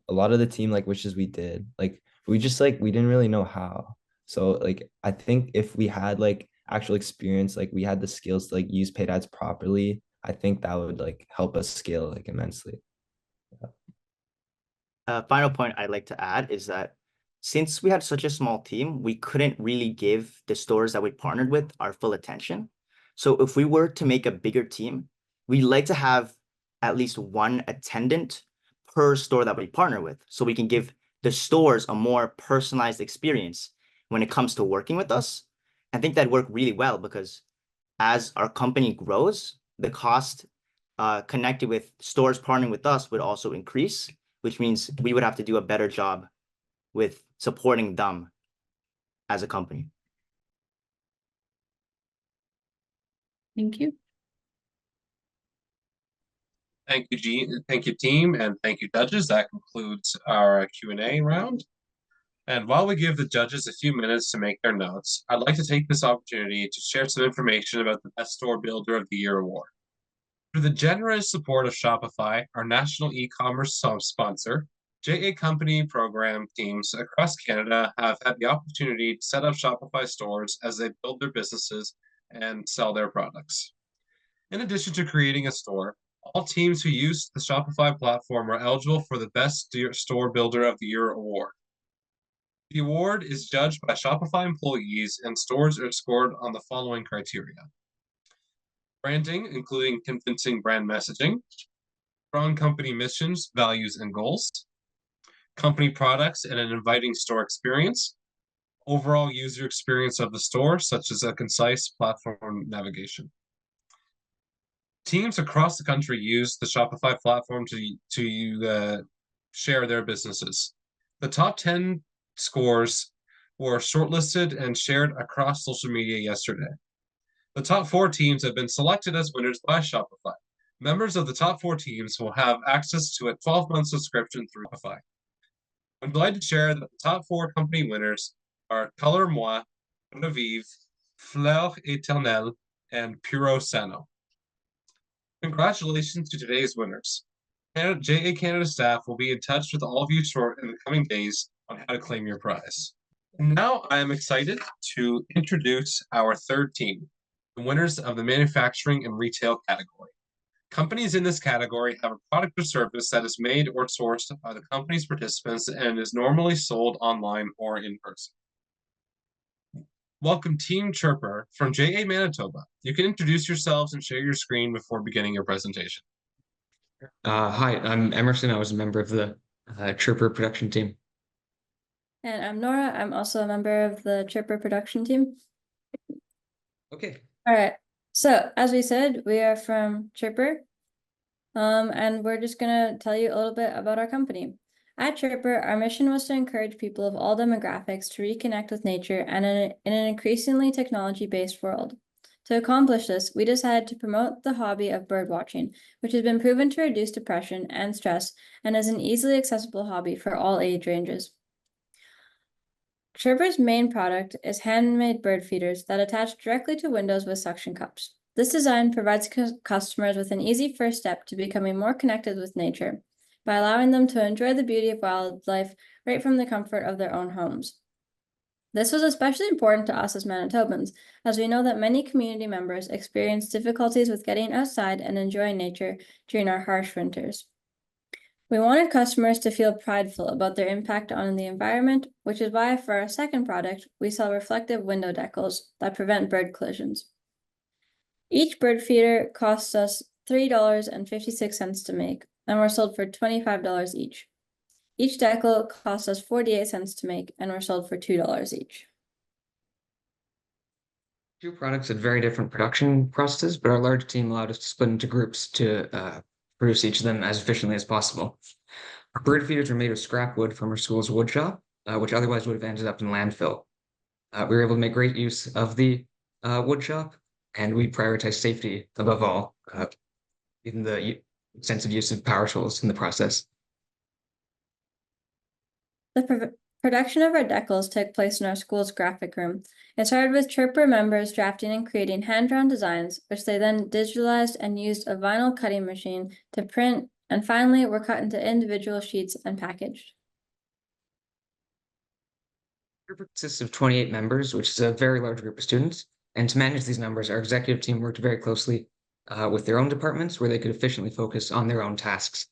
a lot of the team like wishes we did. Like we just like we didn't really know how. So like I think if we had like actual experience, like we had the skills to like use paid ads properly, I think that would like help us scale like immensely. Final point I'd like to add is that since we had such a small team, we couldn't really give the stores that we partnered with our full attention. So if we were to make a bigger team, we'd like to have at least one attendant per store that we partner with, so we can give the stores a more personalized experience when it comes to working with us. I think that worked really well because as our company grows, the cost connected with stores partnering with us would also increase, which means we would have to do a better job with supporting them as a company. Thank you. Thank you, Gene. Thank you, team, and thank you, judges. That concludes our Q&A round. And while we give the judges a few minutes to make their notes, I'd like to take this opportunity to share some information about the Best Store Builder of the Year award. Through the generous support of Shopify, our national e-commerce sponsor, JA Company program teams across Canada have had the opportunity to set up Shopify stores as they build their businesses and sell their products. In addition to creating a store, all teams who use the Shopify platform are eligible for the Best Store Builder of the Year award. The award is judged by Shopify employees, and stores are scored on the following criteria: branding, including convincing brand messaging, strong company missions, values, and goals, company products and an inviting store experience, overall user experience of the store, such as a concise platform navigation. Teams across the country use the Shopify platform to share their businesses. The top 10 scores were shortlisted and shared across social media yesterday. The top 4 teams have been selected as winners by Shopify. Members of the top 4 teams will have access to a 12-month subscription through Shopify. I'm glad to share that the top 4 company winners are Color Moi, Revive, Fleur Éternelle, and Puro Sano. Congratulations to today's winners. JA Canada staff will be in touch with all of you in the coming days on how to claim your prize. And now I am excited to introduce our third team, the winners of the manufacturing and retail category. Companies in this category have a product or service that is made or sourced by the company's participants and is normally sold online or in person. Welcome Team Chirper from JA Manitoba. You can introduce yourselves and share your screen before beginning your presentation. Hi, I'm Emerson. I was a member of the Chirper production team. And I'm Nora. I'm also a member of the Chirper production team. Okay. All right. So as we said, we are from Chirper. And we're just gonna tell you a little bit about our company. At Chirper, our mission was to encourage people of all demographics to reconnect with nature and in an increasingly technology-based world. To accomplish this, we decided to promote the hobby of bird watching, which has been proven to reduce depression and stress and is an easily accessible hobby for all age ranges. Chirper's main product is handmade bird feeders that attach directly to windows with suction cups. This design provides customers with an easy first step to becoming more connected with nature by allowing them to enjoy the beauty of wildlife right from the comfort of their own homes. This was especially important to us as Manitobans, as we know that many community members experience difficulties with getting outside and enjoying nature during our harsh winters. We wanted customers to feel prideful about their impact on the environment, which is why for our second product, we sell reflective window decals that prevent bird collisions. Each bird feeder costs us $3.56 to make, and were sold for $25 each. Each decal cost us 48 cents to make, and were sold for $2 each. Two products had very different production processes, but our large team allowed us to split into groups to produce each of them as efficiently as possible. Our bird feeders were made of scrap wood from our school's wood shop, which otherwise would have ended up in landfill. We were able to make great use of the wood shop, and we prioritized safety above all, even the extensive use of power tools in the process. The production of our decals took place in our school's graphic room. It started with Chirper members drafting and creating hand-drawn designs, which they then digitalized and used a vinyl cutting machine to print, and finally were cut into individual sheets and packaged. Chirper consists of 28 members, which is a very large group of students. And to manage these numbers, our executive team worked very closely with their own departments where they could efficiently focus on their own tasks.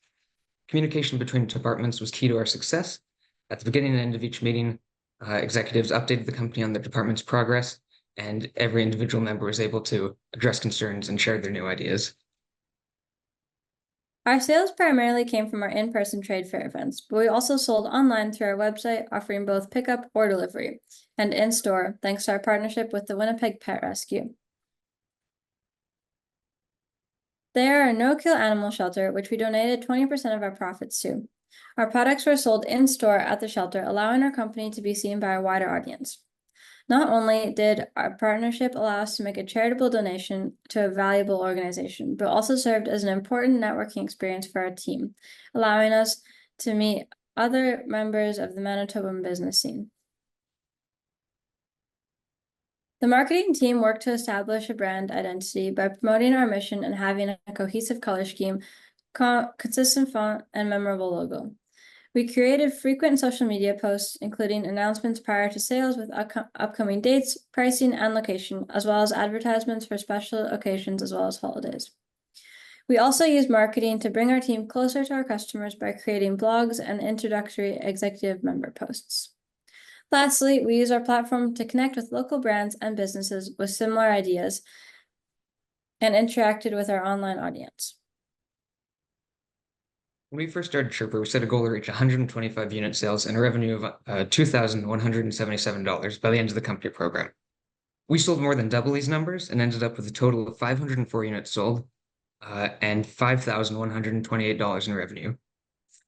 Communication between departments was key to our success. At the beginning and end of each meeting, executives updated the company on the department's progress, and every individual member was able to address concerns and share their new ideas. Our sales primarily came from our in-person trade fair events, but we also sold online through our website, offering both pickup or delivery, and in-store, thanks to our partnership with the Winnipeg Pet Rescue. They are a no-kill animal shelter, which we donated 20% of our profits to. Our products were sold in-store at the shelter, allowing our company to be seen by a wider audience. Not only did our partnership allow us to make a charitable donation to a valuable organization, but also served as an important networking experience for our team, allowing us to meet other members of the Manitoban business scene. The marketing team worked to establish a brand identity by promoting our mission and having a cohesive color scheme, consistent font, and memorable logo. We created frequent social media posts, including announcements prior to sales with upcoming dates, pricing, and location, as well as advertisements for special occasions as well as holidays. We also used marketing to bring our team closer to our customers by creating blogs and introductory executive member posts. Lastly, we use our platform to connect with local brands and businesses with similar ideas and interacted with our online audience. When we first started Chirper, we set a goal to reach 125 unit sales and a revenue of $2,177 by the end of the company program. We sold more than double these numbers and ended up with a total of 504 units sold and $5,128 in revenue,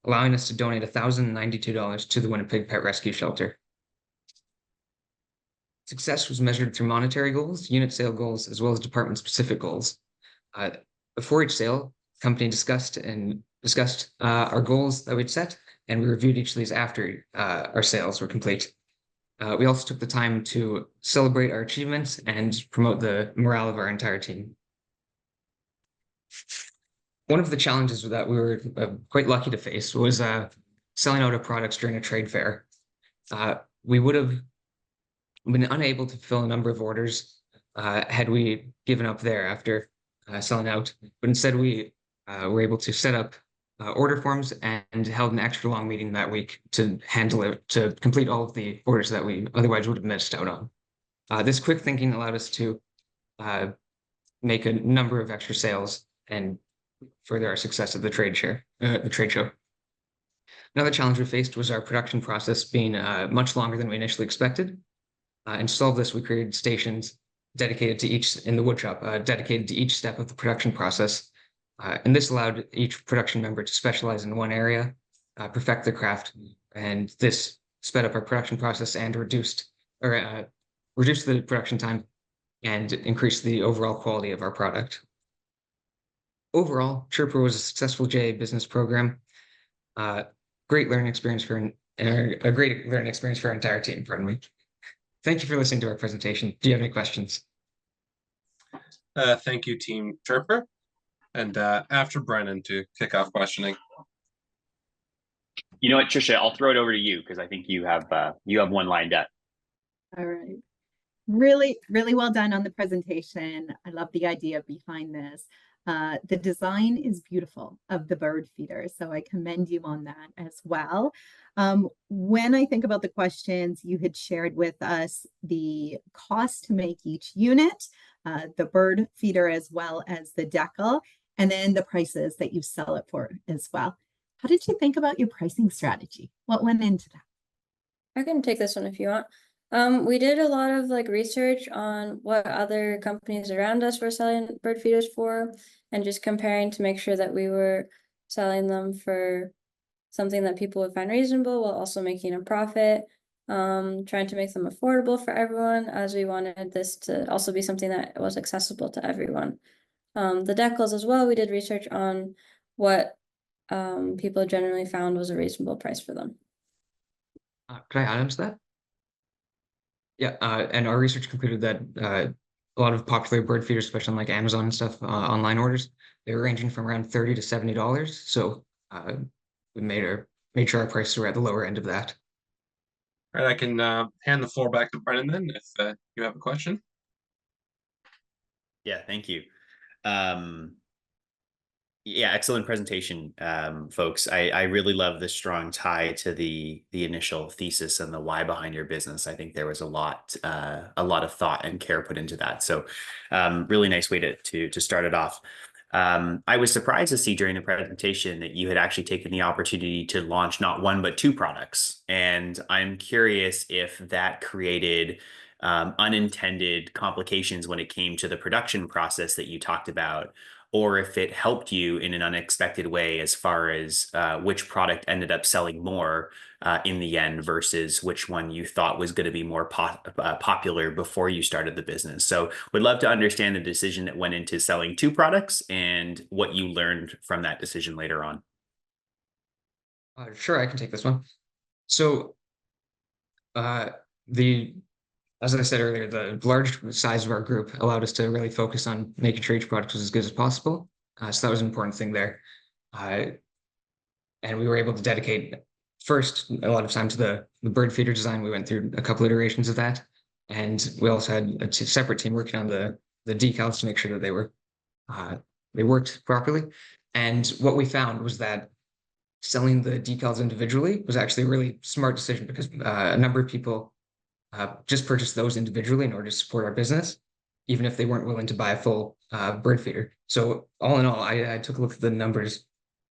allowing us to donate $1,092 to the Winnipeg Pet Rescue Shelter. Success was measured through monetary goals, unit sale goals, as well as department-specific goals. Before each sale, the company discussed our goals that we'd set, and we reviewed each of these after our sales were complete. We also took the time to celebrate our achievements and promote the morale of our entire team. One of the challenges that we were quite lucky to face was selling out of products during a trade fair. We would have been unable to fill a number of orders had we given up there after selling out, but instead we were able to set up order forms and held an extra long meeting that week to complete all of the orders that we otherwise would have missed out on. This quick thinking allowed us to make a number of extra sales and further our success at the trade show. Another challenge we faced was our production process being much longer than we initially expected. And to solve this, we created stations dedicated to each in the woodshop, dedicated to each step of the production process. And this allowed each production member to specialize in one area, perfect their craft, and this sped up our production process and reduced the production time and increased the overall quality of our product. Overall, Chirper was a successful JA business program, great learning experience for a great learning experience for our entire team. Pardon me. Thank you for listening to our presentation. Do you have any questions? Thank you, Team Chirper. And after Brennan to kick off questioning. You know what, Trisha, I'll throw it over to you because I think you have one lined up. All right. Really, really well done on the presentation. I love the idea behind this. The design is beautiful of the bird feeder, so I commend you on that as well. When I think about the questions, you had shared with us the cost to make each unit, the bird feeder as well as the decal, and then the prices that you sell it for as well. How did you think about your pricing strategy? What went into that? I can take this one if you want. We did a lot of like research on what other companies around us were selling bird feeders for, and just comparing to make sure that we were selling them for something that people would find reasonable while also making a profit. Trying to make them affordable for everyone, as we wanted this to also be something that was accessible to everyone. The decals as well, we did research on what people generally found was a reasonable price for them. Could I add into that? Yeah, and our research concluded that a lot of popular bird feeders, especially on like Amazon and stuff, online orders, they were ranging from around $30 to $70. So we made sure our prices were at the lower end of that. All right, I can hand the floor back to Brennan then if you have a question. Yeah, thank you. Yeah, excellent presentation, folks. I really love the strong tie to the initial thesis and the why behind your business. I think there was a lot of thought and care put into that. So, really nice way to start it off. I was surprised to see during the presentation that you had actually taken the opportunity to launch not one but two products, and I'm curious if that created unintended complications when it came to the production process that you talked about, or if it helped you in an unexpected way as far as which product ended up selling more in the end versus which one you thought was going to be more popular before you started the business. So would love to understand the decision that went into selling two products and what you learned from that decision later on. Sure, I can take this one. So as I said earlier, the large size of our group allowed us to really focus on making sure each product was as good as possible. So that was an important thing there. And we were able to dedicate first a lot of time to the bird feeder design. We went through a couple iterations of that. And we also had a separate team working on the decals to make sure that they worked properly. And what we found was that selling the decals individually was actually a really smart decision, because a number of people just purchase those individually in order to support our business, even if they weren't willing to buy a full bird feeder. So all in all, I took a look at the numbers.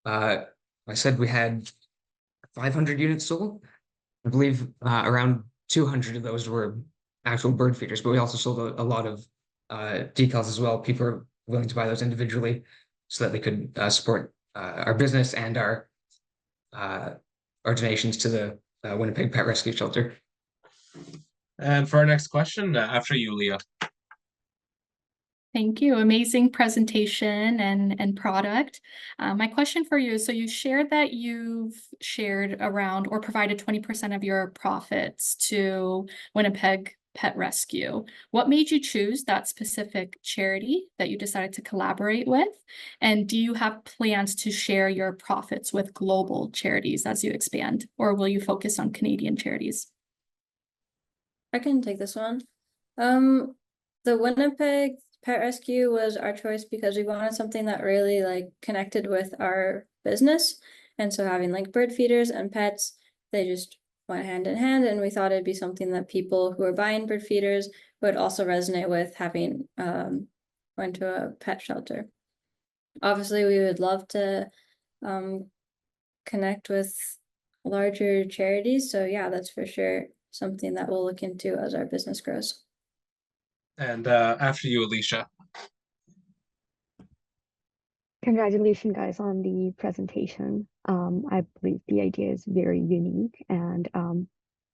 I said we had 500 units sold. I believe around 200 of those were actual bird feeders, but we also sold a lot of decals as well. People are willing to buy those individually so that they could support our business and our donations to the Winnipeg Pet Rescue Shelter. And for our next question, after you, Leah. Thank you. Amazing presentation and product. My question for you, so you shared that you've shared around or provided 20% of your profits to Winnipeg Pet Rescue. What made you choose that specific charity that you decided to collaborate with? And do you have plans to share your profits with global charities as you expand, or will you focus on Canadian charities? I can take this one. The Winnipeg Pet Rescue was our choice because we wanted something that really like connected with our business. And so having like bird feeders and pets, they just went hand in hand. And we thought it'd be something that people who are buying bird feeders would also resonate with having went to a pet shelter. Obviously, we would love to connect with larger charities. So yeah, that's for sure something that we'll look into as our business grows. And after you, Alicia. Congratulations, guys, on the presentation. I believe the idea is very unique, and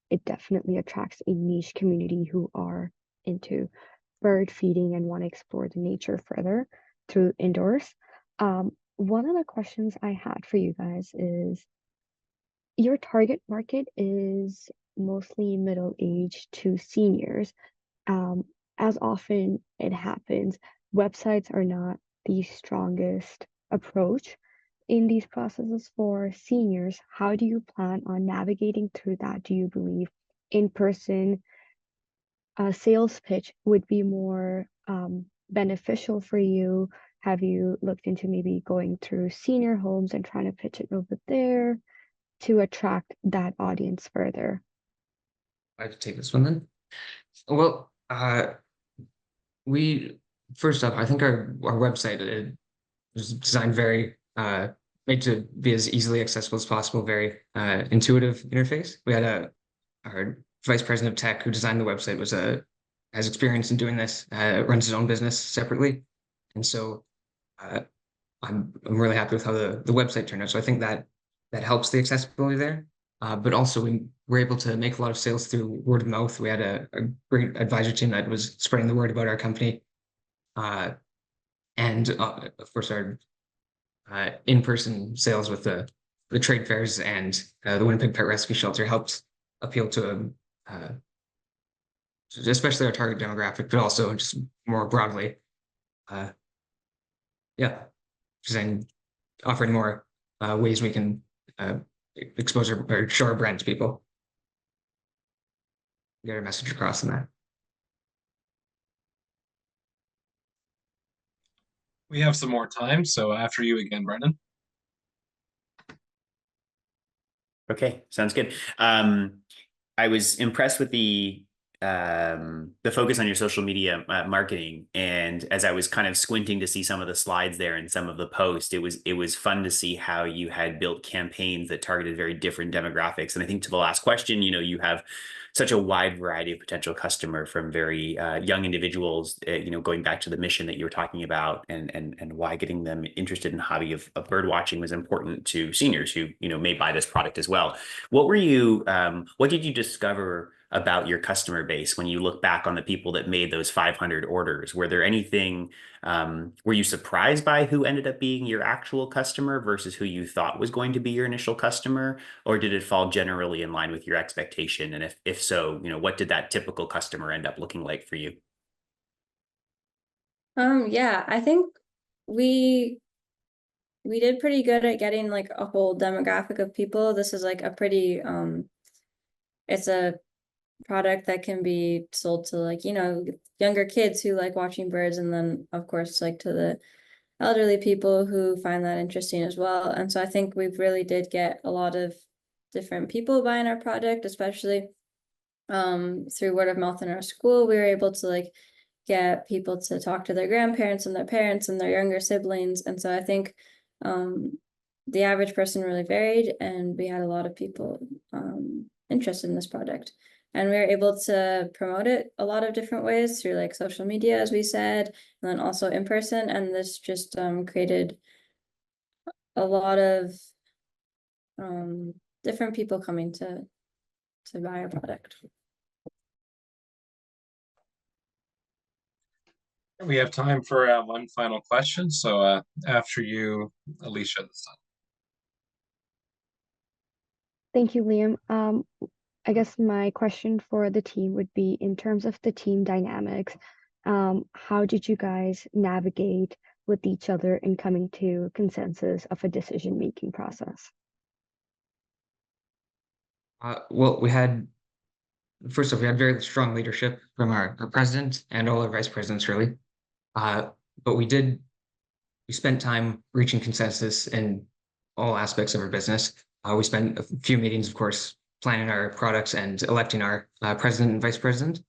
it definitely attracts a niche community who are into bird feeding and want to explore the nature further through indoors. One of the questions I had for you guys is, your target market is mostly middle-aged to seniors. As often it happens, websites are not the strongest approach in these processes for seniors. How do you plan on navigating through that? Do you believe in-person sales pitch would be more beneficial for you Have you looked into maybe going through senior homes and trying to pitch it over there to attract that audience further? I have to take this one then. Well, we first off, I think our website, it was designed very made to be as easily accessible as possible, very intuitive interface. We had our vice president of tech who designed the website has experience in doing this, runs his own business separately, and so I'm really happy with how the website turned out. So I think that helps the accessibility there. But also we were able to make a lot of sales through word of mouth. We had a great advisor team that was spreading the word about our company. And of course our in-person sales with the trade fairs and the Winnipeg Pet Rescue Shelter helped appeal to especially our target demographic, but also just more broadly. Yeah, saying offering more ways we can expose or show our brand to people. Get our message across in that. We have some more time, so after you again, Brendan. Okay, sounds good. I was impressed with the focus on your social media marketing, and as I was kind of squinting to see some of the slides there and some of the posts, it was fun to see how you had built campaigns that targeted very different demographics. And I think to the last question, you have such a wide variety of potential customer, from very young individuals, going back to the mission that you were talking about, and why getting them interested in the hobby of bird watching was important to seniors who may buy this product as well. What did you discover about your customer base when you look back on the people that made those 500 orders? Were there anything, were you surprised by who ended up being your actual customer versus who you thought was going to be your initial customer? Or did it fall generally in line with your expectation? And if so, what did that typical customer end up looking like for you? Yeah, I think we did pretty good at getting like a whole demographic of people. This is like a pretty, it's a product that can be sold to like, younger kids who like watching birds, and then of course like to the elderly people who find that interesting as well. And so I think we really did get a lot of different people buying our product, especially through word of mouth in our school. We were able to like get people to talk to their grandparents and their parents and their younger siblings. And so I think the average person really varied, and we had a lot of people interested in this product. And we were able to promote it a lot of different ways through like social media, as we said, and then also in person. And this just created a lot of different people coming to buy our product. We have time for one final question. So after you, Alicia, this time. Thank you, Liam. I guess my question for the team would be, in terms of the team dynamics, how did you guys navigate with each other in coming to consensus of a decision-making process? Well, first off, we had very strong leadership from our president and all our vice presidents, really. But we spent time reaching consensus in all aspects of our business. We spent a few meetings, of course, planning our products and electing our president and vice president.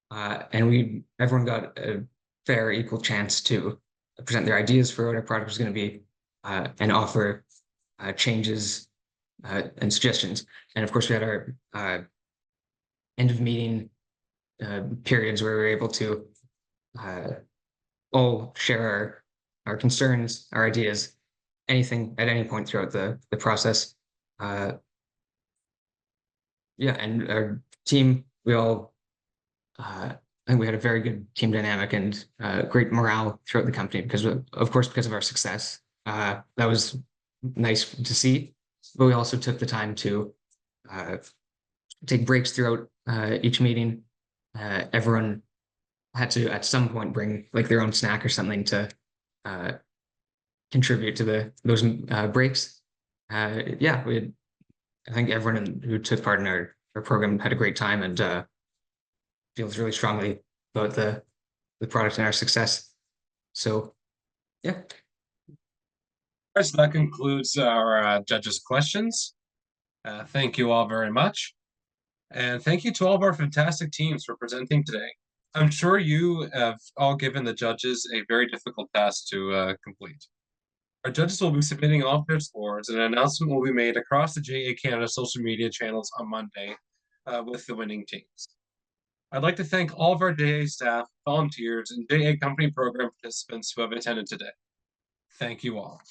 And everyone got a fair, equal chance to present their ideas for what our product was going to be, and offer changes and suggestions. And of course, we had our end of meeting periods where we were able to all share our concerns, our ideas, anything at any point throughout the process. Yeah, and our team, I think we had a very good team dynamic and great morale throughout the company because of our success. That was nice to see, but we also took the time to take breaks throughout each meeting. Everyone had to at some point bring like their own snack or something to contribute to those breaks. Yeah, I think everyone who took part in our program had a great time and feels really strongly about the product and our success. So Yeah. So that concludes our judges' questions. Thank you all very much. And thank you to all of our fantastic teams for presenting today. I'm sure you have all given the judges a very difficult task to complete. Our judges will be submitting off their scores, and an announcement will be made across the JA Canada social media channels on Monday with the winning teams. I'd like to thank all of our JA staff, volunteers, and JA company program participants who have attended today. Thank you all.